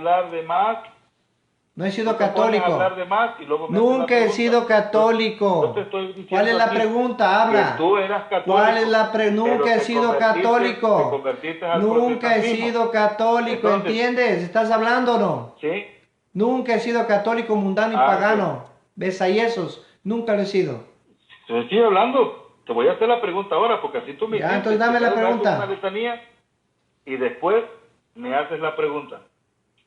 No he sido católico. Nunca he sido católico. ¿Cuál es la pregunta? Habla. ¿Cuál es la pregunta? Nunca he sido católico. Nunca he sido católico, ¿entiendes? ¿Estás hablando o no? Sí. Nunca he sido católico, mundano y pagano. ¿Ves ahí esos? Nunca lo he sido. Te estoy hablando. Te voy a hacer la pregunta ahora, porque así tú me dices. Entonces dame la pregunta. Una letanía y después me haces la pregunta.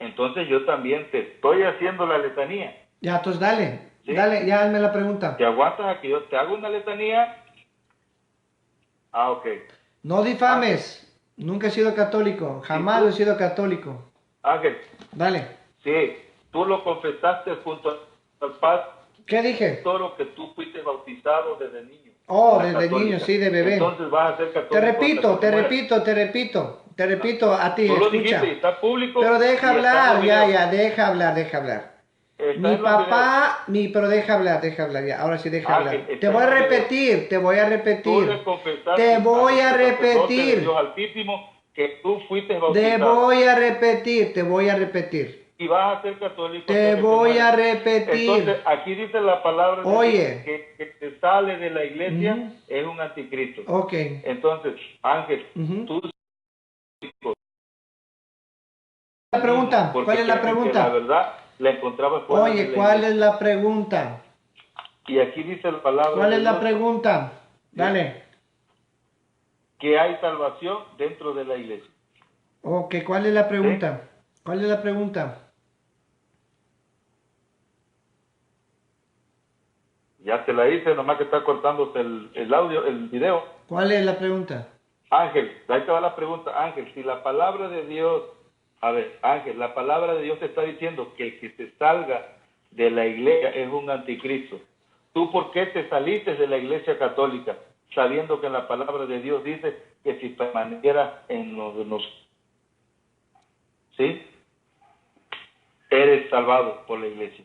Entonces yo también te estoy haciendo la letanía. Ya, entonces dale. ¿Sí? Dale, ya hazme la pregunta. ¿Te aguantas a que yo te haga una letanía? Ah, ok. No difames. Nunca he sido católico. Jamás he sido católico. Ángel. Dale. Sí, tú lo confesaste junto al Padre. ¿Qué dije? Todo lo que tú fuiste bautizado desde niño. Oh, desde niño, sí, de bebé. Entonces vas a ser católico. Te repito a ti, tú lo escucha. Dijiste, está público. Pero deja hablar, deja hablar. Mi papá, pero deja hablar, ya. Ahora sí, deja hablar. Te voy a repetir. Tú le confesaste Te voy a repetir. Dios Altísimo que tú fuiste bautizado. Te voy a repetir. Y vas a ser católico. Te voy a repetir. Entonces, aquí dice la palabra Oye. Que te sale de la iglesia es un anticristo. Ok. Entonces, Ángel, tú... La pregunta, ¿cuál es la pregunta? La verdad, la encontraba fuera. Oye, ¿cuál es la pregunta? Y aquí dice la palabra. ¿Cuál es la pregunta? Dale. Que hay salvación dentro de la iglesia. Ok, ¿cuál es la pregunta? ¿Sí? ¿Cuál es la pregunta? Ya te la hice, nomás que está cortándose el audio, el video. ¿Cuál es la pregunta? Ángel, ahí te va la pregunta. Ángel, si la palabra de Dios... A ver, Ángel, la palabra de Dios te está diciendo que el que se salga de la iglesia es un anticristo. ¿Tú por qué te saliste de la iglesia católica? Sabiendo que la palabra de Dios dice que si permanecieras en los... ¿Sí? Eres salvado por la iglesia.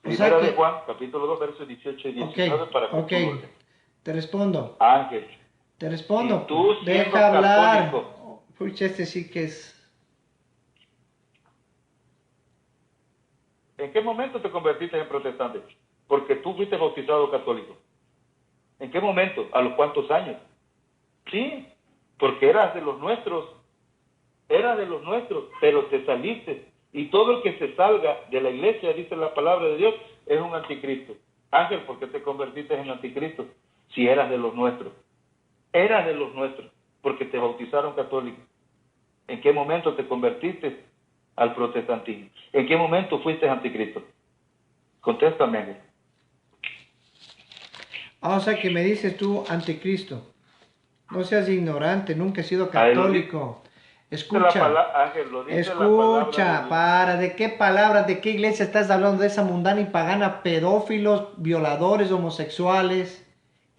Primera de Juan, capítulo 2, versos 18 y 19, para que te respondo. Ángel. Te respondo. Si tú deja hablar. Pucha, este sí que es... ¿En qué momento te convertiste en protestante? Porque tú fuiste bautizado católico. ¿En qué momento? ¿A los cuántos años? Sí, porque eras de los nuestros. Eras de los nuestros, pero te saliste. Y todo el que se salga de la iglesia, dice la palabra de Dios, es un anticristo. Ángel, ¿por qué te convertiste en anticristo? Si eras de los nuestros. Eras de los nuestros, porque te bautizaron católico. ¿En qué momento te convertiste al protestantismo? ¿En qué momento fuiste anticristo? Contéstame, Ángel. O sea que me dices tú anticristo. No seas ignorante, nunca he sido católico. Escucha, ¿de qué palabras, de qué iglesia estás hablando? ¿De esa mundana y pagana, pedófilos, violadores, homosexuales?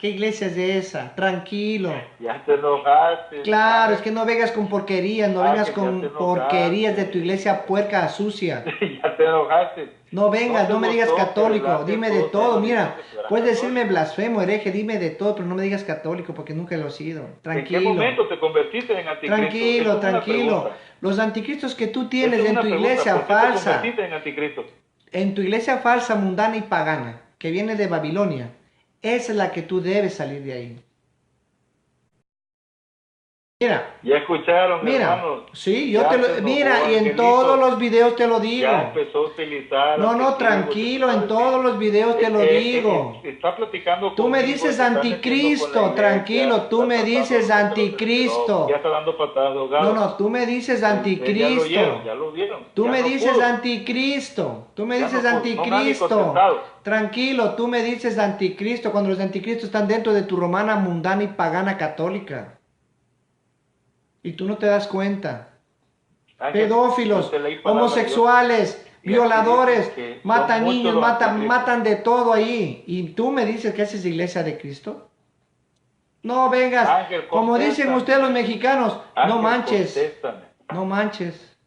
¿Qué iglesia es esa? Tranquilo. Ya te enojaste. Claro, es que no vengas con porquerías, no vengas Ya te con porquerías de enojaste. tu iglesia puerca, sucia. Ya te enojaste. No vengas, te no me digas gustó que católico, delante dime de todos todo. ellos Mira, dijeron que tú eras puedes decirme católico. blasfemo, hereje, dime de todo, pero no me digas católico porque nunca lo he sido. ¿En qué Tranquilo, momento te convertiste en anticristo? tranquilo, Eso es una tranquilo. pregunta. Los anticristos que tú Eso tienes es en una tu pregunta. iglesia ¿Por qué te falsa, convertiste en anticristo? en tu iglesia falsa, mundana y pagana, que viene de Babilonia, esa es la que tú debes salir de ahí. Mira, Ya escucharon, mira, hermanos. sí, Ya se enojó mira, y en Angelito. todos los videos te lo digo. Ya empezó a utilizar No, no, adjetivos, tranquilo, en ¿sabes todos qué? los videos te lo digo. Está platicando Tú me conmigo, dices se está metiendo con la anticristo, iglesia, tranquilo, tú está me tratando dices de meter los ya anticristo. está dando patadas de No, ahogado. no, tú me dices Ya anticristo. lo vieron. Tú Ya me no dices pudo. anticristo. Tú me Ya dices no pudo. No me han ni anticristo. contestado. Tranquilo, tú me dices anticristo cuando los anticristos están dentro de tu romana mundana y pagana católica. Y tú no te das cuenta. Ángel, Pedófilos, yo te leí palabra de Dios. homosexuales, Y violadores, aquí dice que matan son muchos niños, los matan, anticristos. matan de todo ahí. Y tú me dices que esa es iglesia de Cristo. No vengas, Ángel, como dicen contéstame. ustedes los mexicanos, no Ángel, manches, contéstame. no manches.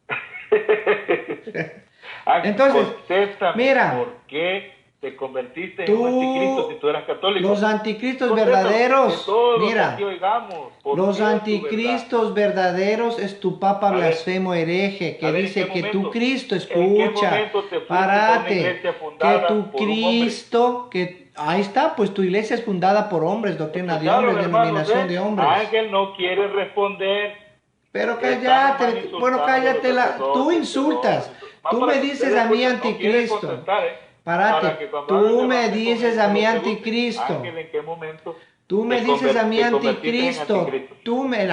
Ángel, Entonces, contéstame, mira, ¿por qué te convertiste en un anticristo si tú eras católico? los anticristos Contéstame, verdaderos, que todos mira, aquí oigamos, ¿por los qué es tu anticristos verdaderos es tu papa A ver, blasfemo hereje que a ver, ¿en dice qué que tu momento? Cristo, ¿En qué escucha, momento te fuiste a una párate, iglesia que fundada tu por un hombre? Cristo, que ahí está, pues tu iglesia es fundada por hombres, doctrina de ¿Escucharon, hombres, hermanos? denominación de hombres. Ángel no quiere responder. Pero Están cállate, nomás bueno, insultando a cállate, los tú sacerdotes, insultas, más tú para me que dices ustedes a mí escuchen. No quiere anticristo, contestar, para párate, que cuando tú alguien me debate con dices él, a se mí lo pregunte, anticristo. Ángel, ¿en qué momento Tú me dices a mí te convertiste en anticristo, anticristo? tú me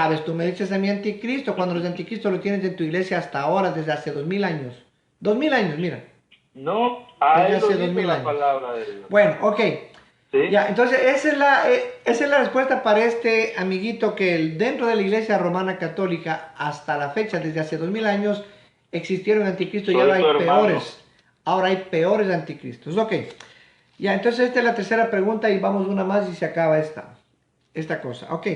dices a mí anticristo, cuando los anticristos lo tienes en tu iglesia hasta ahora, desde hace 2000 años. 2000 años, mira, No, desde ahí lo hace dice 2000 la años. palabra de Dios. Bueno, ok, ¿Sí? ya, entonces esa es la respuesta para este amiguito que dentro de la iglesia romana católica, hasta la fecha, desde hace 2000 años, existieron anticristos y Soy ahora tu hay hermano. peores. Ahora hay peores anticristos. Ok. Ya, entonces esta es la tercera pregunta y vamos una más y se acaba esta cosa. Ok.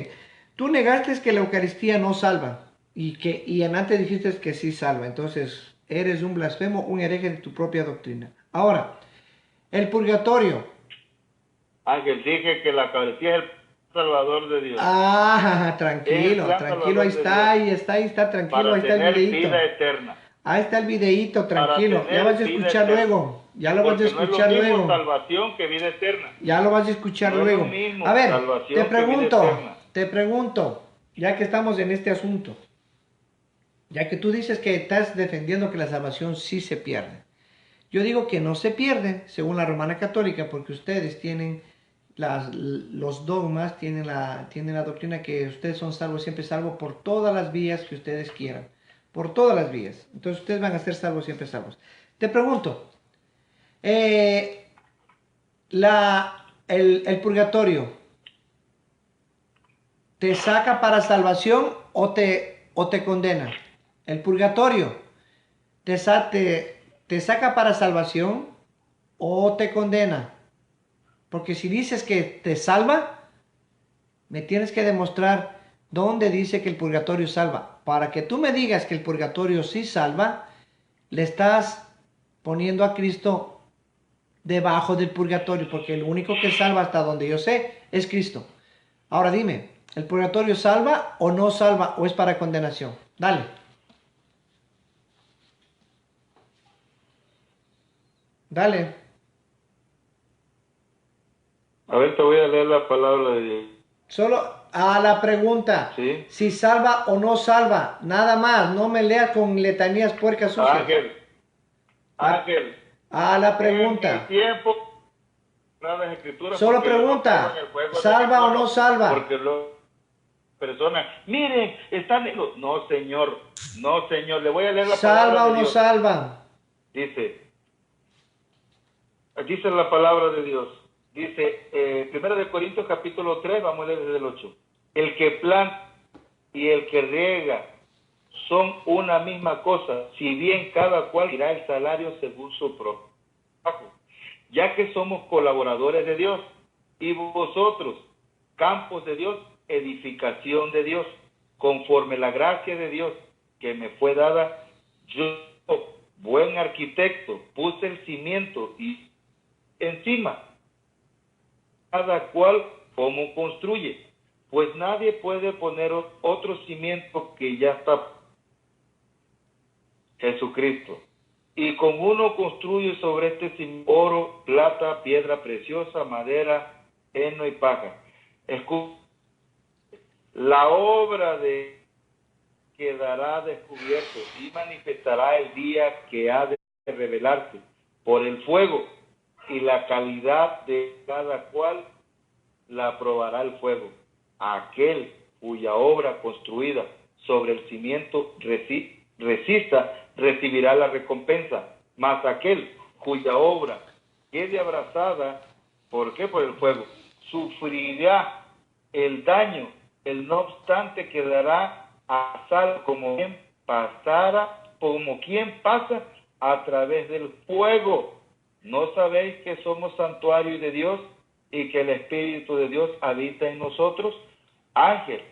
Tú negaste que la Eucaristía no salva y en antes dijiste que sí salva. Entonces eres un blasfemo, un hereje de tu propia doctrina. Ahora, el purgatorio. Ángel, dije que la Eucaristía es el salvador de Dios. Ah, Es tranquilo, el gran tranquilo, salvador de Dios ahí está, tranquilo, para ahí está el tener videíto. vida eterna. Ahí está el videíto, tranquilo. Para Ya vas a tener vida escuchar eterna. luego. Ya lo vas a Porque no es escuchar lo mismo luego. salvación que vida eterna. Ya lo vas a escuchar No es luego. lo mismo A ver, salvación te que vida eterna. pregunto, ya que estamos en este asunto, ya que tú dices que estás defendiendo que la salvación sí se pierde. Yo digo que no se pierde, según la Romana Católica, porque ustedes tienen los dogmas, tienen la doctrina que ustedes son salvos, siempre salvos por todas las vías que ustedes quieran. Por todas las vías. Entonces ustedes van a ser salvos, siempre salvos. Te pregunto, el purgatorio, ¿te saca para salvación o te condena? El purgatorio, ¿te saca para salvación o te condena? Porque si dices que te salva, me tienes que demostrar dónde dice que el purgatorio salva. Para que tú me digas que el purgatorio sí salva, le estás poniendo a Cristo debajo del purgatorio, porque el único que salva hasta donde yo sé es Cristo. Ahora dime, ¿el purgatorio salva o no salva o es para condenación? Dale. Dale. A ver, te voy a leer la palabra de Dios. Solo a la pregunta, ¿Sí? si salva o no salva, nada más, no me leas con letanías puercas sucias. Ángel, A la en pregunta, el tiempo, las escrituras, solo porque yo no pregunta, caigo en el juego de ¿salva o ninguno, no salva? Porque las personas, miren, están en los... No, señor, le voy a leer la palabra ¿Salva o de no Dios. salva? Dice la palabra de Dios. Dice, 1 de Corintios capítulo 3, vamos a leer desde el 8. El que planta y el que riega son una misma cosa, si bien cada cual dirá el salario según su trabajo, ya que somos colaboradores de Dios, y vosotros campos de Dios, edificación de Dios, conforme la gracia de Dios que me fue dada. Yo, buen arquitecto, puse el cimiento y encima, cada cual como construye, pues nadie puede poner otro cimiento que ya está, Jesucristo. Y con uno construye sobre este cimiento oro, plata, piedra preciosa, madera, heno y paja. La obra de quedará descubierto y manifestará el día que ha de revelarse por el fuego, y la calidad de cada cual la probará el fuego. Aquel cuya obra construida sobre el cimiento resista recibirá la recompensa, mas aquel cuya obra quede abrasada, ¿por qué? Por el fuego, sufrirá el daño. El no obstante quedará a salvo como quien pasa a través del fuego. ¿No sabéis que somos santuario de Dios y que el Espíritu de Dios habita en nosotros? Ángel,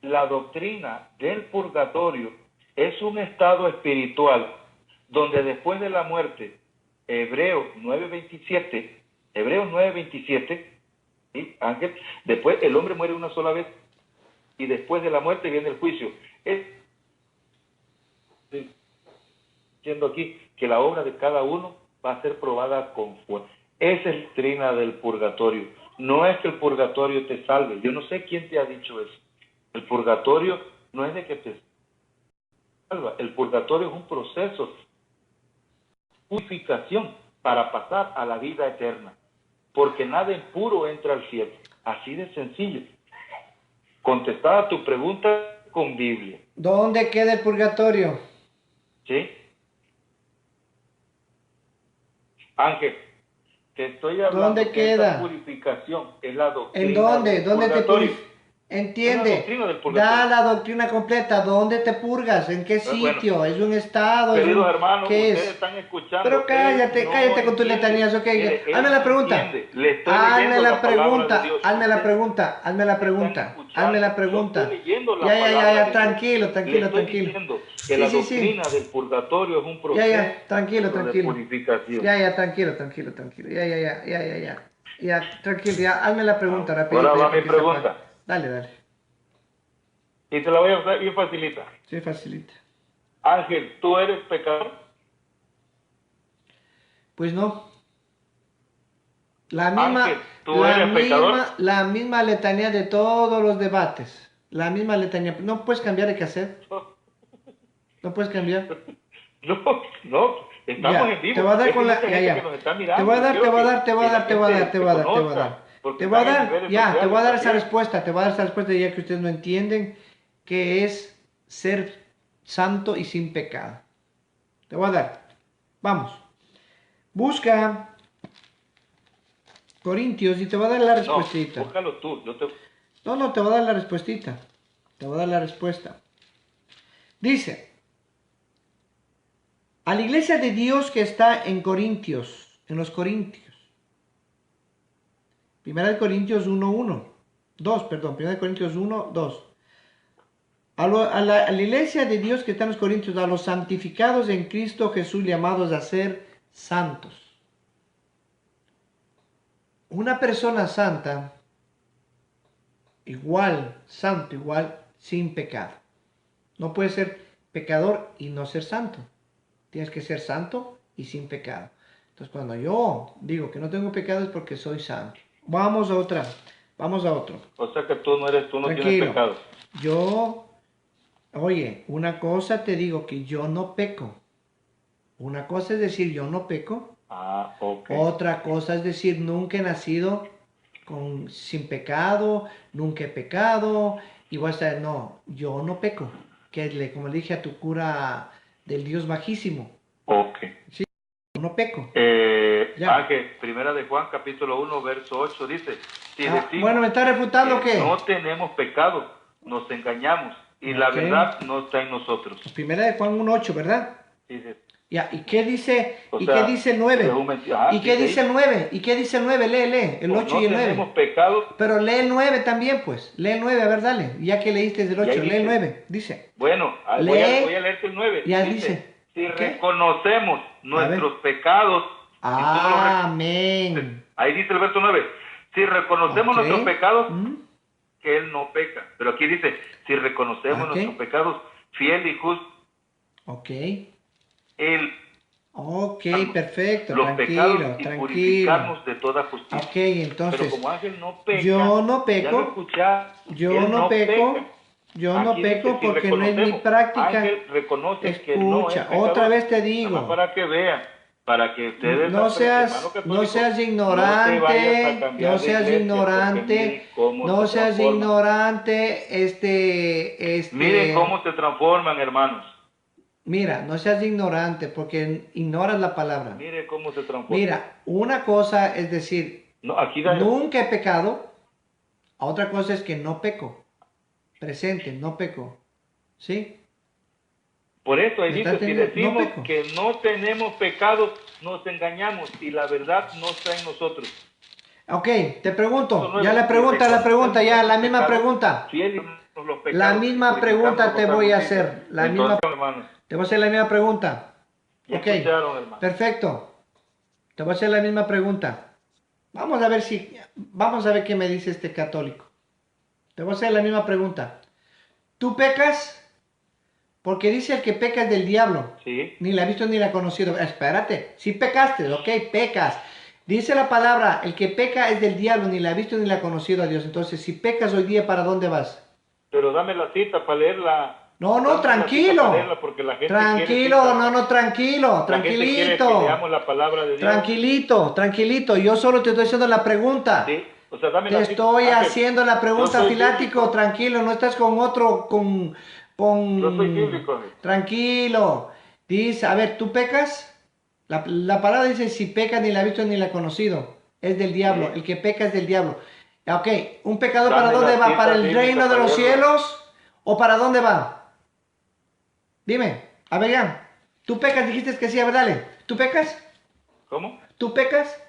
la doctrina del purgatorio es un estado espiritual donde después de la muerte, Hebreos 9:27, ¿sí? Ángel, después el hombre muere una sola vez y después de la muerte viene el juicio. Es diciendo aquí que la obra de cada uno va a ser probada con fuego. Esa es la doctrina del purgatorio. No es que el purgatorio te salve. Yo no sé quién te ha dicho eso. El purgatorio no es de que te salva. El purgatorio es un proceso de purificación para pasar a la vida eterna. Porque nada impuro entra al cielo. Así de sencillo. Contestada tu pregunta con Biblia. ¿Dónde queda el purgatorio? ¿Sí? Ángel, te estoy hablando. ¿Dónde queda? Esta purificación es la doctrina. ¿En dónde? ¿Dónde te purgatorio. Entiende, del da la doctrina completa, ¿dónde te purgas? ¿En qué sitio? Bueno, ¿Es un estado? queridos hermanos, ¿qué ustedes es? están escuchando. Pero cállate, cállate con tus letanías, ok. Hazme la pregunta. Hazme la pregunta, hazme la pregunta, hazme la pregunta, hazme la pregunta. Ya, tranquilo. Que la doctrina del purgatorio es un proceso Tranquilo. de purificación. Tranquilo. Tranquilo, hazme la pregunta rápido. Ahora va mi pregunta. Dale. Y te la voy a hacer bien facilita. Sí, facilita. Ángel, ¿tú eres pecador? Pues no. La misma, Ángel, ¿tú eres pecador? La misma letanía de todos los debates. La misma letanía. No puedes cambiar de cassette. No puedes cambiar. No. Estamos en vivo. Te voy a dar con la. Ya. Te voy a dar esa respuesta. Te voy a dar esa respuesta ya que ustedes no entienden qué es ser santo y sin pecado. Te voy a dar. Vamos. Busca Corintios y te voy a dar la respuestita. No, búscalo tú. No, te voy a dar la respuestita. Te voy a dar la respuesta. Dice, a la iglesia de Dios que está en Corintios, en los Corintios. 1 Corintios 1, 2. A la iglesia de Dios que está en los Corintios, a los santificados en Cristo Jesús, llamados a ser santos. Una persona santa, santo igual, sin pecado. No puede ser pecador y no ser santo. Tienes que ser santo y sin pecado. Entonces, cuando yo digo que no tengo pecado es porque soy santo. Vamos a otro. O sea que tú no tienes pecado. Una cosa te digo que yo no peco. Una cosa es decir yo no peco. Ok. Otra cosa es decir nunca he nacido sin pecado, nunca he pecado. Y voy a estar, no, yo no peco. Como le dije a tu cura del Dios bajísimo. Ok. Sí, yo no peco. Ángel, primera de Juan, capítulo 1, verso 8, dice, si decimos bueno, ¿me está refutando qué? No tenemos pecado, nos engañamos y la verdad no está en nosotros. Primera de Juan 1:8, ¿verdad? Dice, Ya, ¿y qué dice, O y qué sea, dice el 9? es un mentiroso. ¿Y qué dice el 9? ¿Y qué dice el 9? Lee, el 8 No y el tenemos 9. pecado. Pero lee el 9 también, pues. Lee el 9, a ver, dale. Ya que leíste el Y ahí 8, lee el dice, 9. Dice. bueno, voy a Lee, leerte el 9. ya Dice, dice. si ¿Qué? reconocemos A ver. nuestros pecados, y tú no los reconoces, Amén. ahí dice el verso 9, si reconocemos Ok. nuestros pecados, ¿Mm? que Él no peca. Pero aquí dice, si reconocemos Ok. nuestros pecados, fiel y justo, Ok. Él Ok, perfecto. los pecados Tranquilo, y tranquilo. purificarnos de toda justicia. Ok, Pero entonces, como Ángel no peca, yo no ya lo peco. escuchaste, Yo Él no no peca. peco. Yo no Aquí dice, peco si porque no es mi reconocemos, práctica. Ángel reconoce que no es Escucha, otra pecador. vez te Nada más digo. para que vean, para que ustedes, No hermano seas, no católico, seas no te vayas a ignorante, no cambiar de seas iglesia, porque miren ignorante, cómo no se seas transforman. ignorante, Miren cómo se transforman, hermanos. mira, no seas ignorante porque ignoras la palabra. Miren cómo se transforman. Mira, una cosa es decir, No, aquí da, nunca he pecado, otra cosa es que no peco, presente, no peco, ¿sí? por eso ahí ¿Me estás dice, si entendiendo? No decimos peco. que no tenemos pecado, nos engañamos y la verdad no está en nosotros. Ok, te pregunto, Verso ya 9, la pregunta, ya, la nuestros misma pecados, pregunta. fieles son los La pecados y misma purificamos pregunta te nuestra voy a justicia. hacer, Entonces, hermanos, te voy a hacer la misma pregunta. ya Ok, escucharon, hermano. perfecto. Te voy a hacer la misma pregunta. Vamos a ver qué me dice este católico. Te voy a hacer la misma pregunta. ¿Tú pecas? Porque dice el que peca es del diablo. Sí. Ni la ha visto ni la ha conocido. Espérate, si pecaste, ok, pecas. Dice la palabra, el que peca es del diablo, ni la ha visto ni la ha conocido a Dios. Entonces, si pecas hoy día, ¿para dónde vas? Pero dame la cita para leerla. No, Dame la cita para tranquilo. leerla porque la gente Tranquilo, quiere tranquilo, La gente quiere que tranquilito. leamos la palabra de Dios. Tranquilito. Yo solo te estoy haciendo la pregunta. Sí. O sea, dame Te la cita. estoy Ángel, haciendo la yo pregunta, soy Filático, bíblico. tranquilo, no estás con otro, Yo soy bíblico, Ángel. Tranquilo. Dice, a ver, ¿tú pecas? La palabra dice, si pecas ni la ha visto ni la ha conocido. Es del diablo, Sí. el que peca es del diablo. Ok, ¿un pecador para Dame dónde la va? cita ¿Para el bíblica reino de para los leerlo. cielos? ¿O para dónde va? Dime, a ver ya. ¿Tú pecas? Dijiste que sí, a ver, dale. ¿Tú pecas? ¿Cómo? ¿Tú pecas?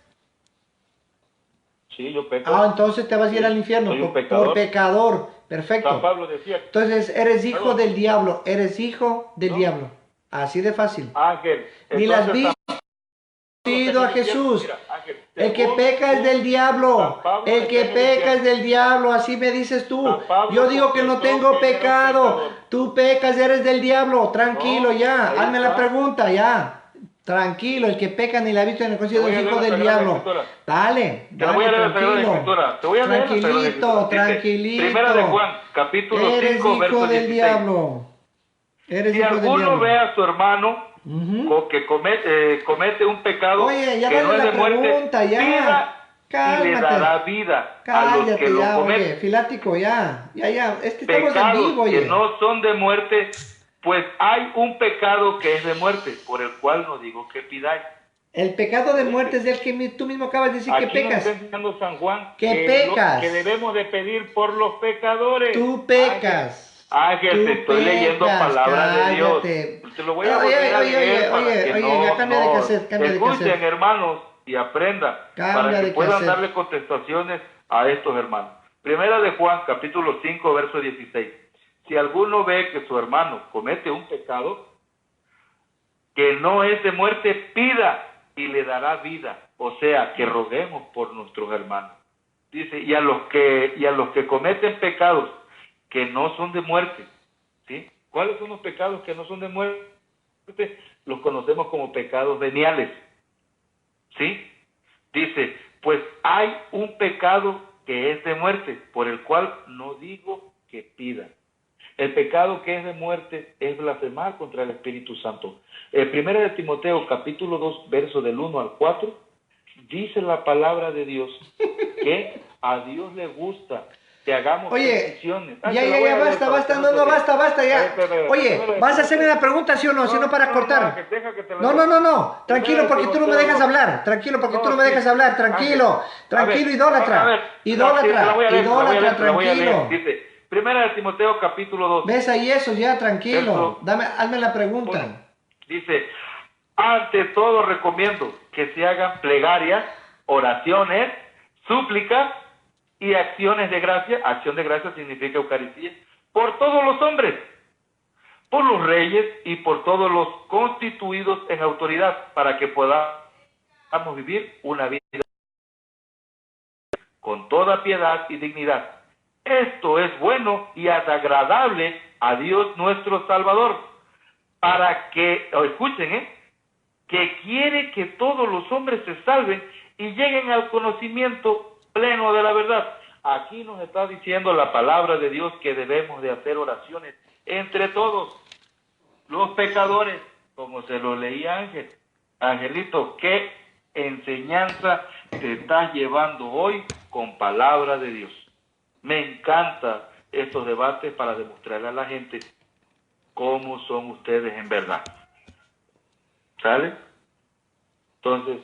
Sí, yo peco. Ah, entonces te vas a ir Sí, al infierno soy un por pecador. pecador. San Perfecto. Pablo decía, Entonces eres hijo perdón, del diablo. Eres hijo del ¿no? diablo. Así de fácil. Ángel, Ni las entonces has Pablo está visto en a el infierno. Jesús. Mira, Ángel, El que según peca es del San diablo. Pablo El está que en el peca es infierno. del diablo. Así me dices tú. San Pablo Yo digo que no confesó tengo que él era un pecado. pecador. Tú pecas, eres del diablo. Tranquilo No, ya. ahí Hazme la está. pregunta ya. Tranquilo. El que peca ni la ha visto ni la ha Te conocido voy es a leer hijo la del Sagrada diablo. Escritura. Dale, Te la voy a leer la Sagrada tranquilo. Escritura. Te voy a leer la Sagrada Escritura. Dice, Tranquilito. Primera de Juan, capítulo Eres 5, hijo verso del 16. diablo. Eres Si hijo del alguno diablo. ve a su hermano Ujú. que comete un pecado Oye, ya que dale no es la de muerte, pregunta, ya. pida y le dará Cálmate. vida a los que Cállate lo ya, oye, cometen. Filático, ya. Es que estamos en Pecados vivo, que oye. no son de muerte, pues hay un pecado que es de muerte, por el cual no digo que pidáis. El pecado de muerte es del que tú mismo acabas de decir que Aquí nos pecas. está enseñando San Juan Que que pecas. que debemos de pedir por los pecadores. Tú pecas. Ángel, te estoy leyendo palabra de Dios. Cállate. Te lo voy a volver a leer para que ya cambia de cassette, cambia de escuchen, cassette. hermanos, y aprendan Cambia para que de puedan cassette. darle contestaciones a estos hermanos. Primera de Juan, capítulo 5, verso 16. Si alguno ve que su hermano comete un pecado que no es de muerte, pida y le dará vida. O sea, que roguemos por nuestros hermanos. Dice, y a los que cometen pecados que no son de muerte, ¿sí? ¿Cuáles son los pecados que no son de muerte? Los conocemos como pecados veniales, ¿sí? Dice, pues hay un pecado que es de muerte, por el cual no digo que pida. El pecado que es de muerte es blasfemar contra el Espíritu Santo. Primera de Timoteo, capítulo 2, verso del 1 al 4, dice la palabra de Dios que a Dios le gusta que hagamos peticiones. Ya, basta, no, basta, ya. Oye, ¿vas a hacerme una pregunta, sí o no? Si no, para cortar. No, tranquilo, porque tú no me dejas hablar. Tranquilo, porque tú no me dejas hablar. Tranquilo, idólatra. Tranquilo. Dice, Primera de Timoteo, capítulo 2. ¿Ves ahí eso? Ya, tranquilo. Hazme la pregunta. Dice, Ante todo recomiendo que se hagan plegarias, oraciones, súplicas y acciones de gracia. Acción de gracia significa Eucaristía. Por todos los hombres, por los reyes y por todos los constituidos en autoridad, para que podamos vivir una vida con toda piedad y dignidad. Esto es bueno y agradable a Dios nuestro Salvador, para que, escuchen, que quiere que todos los hombres se salven y lleguen al conocimiento pleno de la verdad. Aquí nos está diciendo la palabra de Dios que debemos de hacer oraciones entre todos los pecadores, como se lo leía Ángel. Angelito, ¿qué enseñanza te estás llevando hoy con palabra de Dios? Me encanta estos debates para demostrarle a la gente cómo son ustedes en verdad. ¿Sale? Entonces,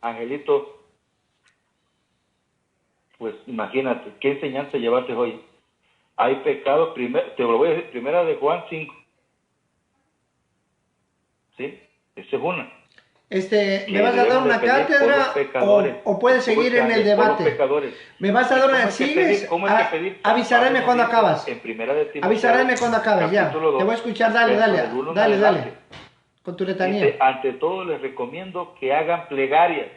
Angelito, pues imagínate, ¿qué enseñanza llevaste hoy? Hay pecados, te lo voy a decir, primera de Juan 5. ¿Sí? Esa es una. ¿Me vas a dar una cátedra o puedes seguir en el debate? ¿Me vas a dar una? ¿Sigues? Avísame cuando acabas. Avísame cuando acabas, ya. Te voy a escuchar, dale. Con tu letanía. Ante todo les recomiendo que hagan plegarias,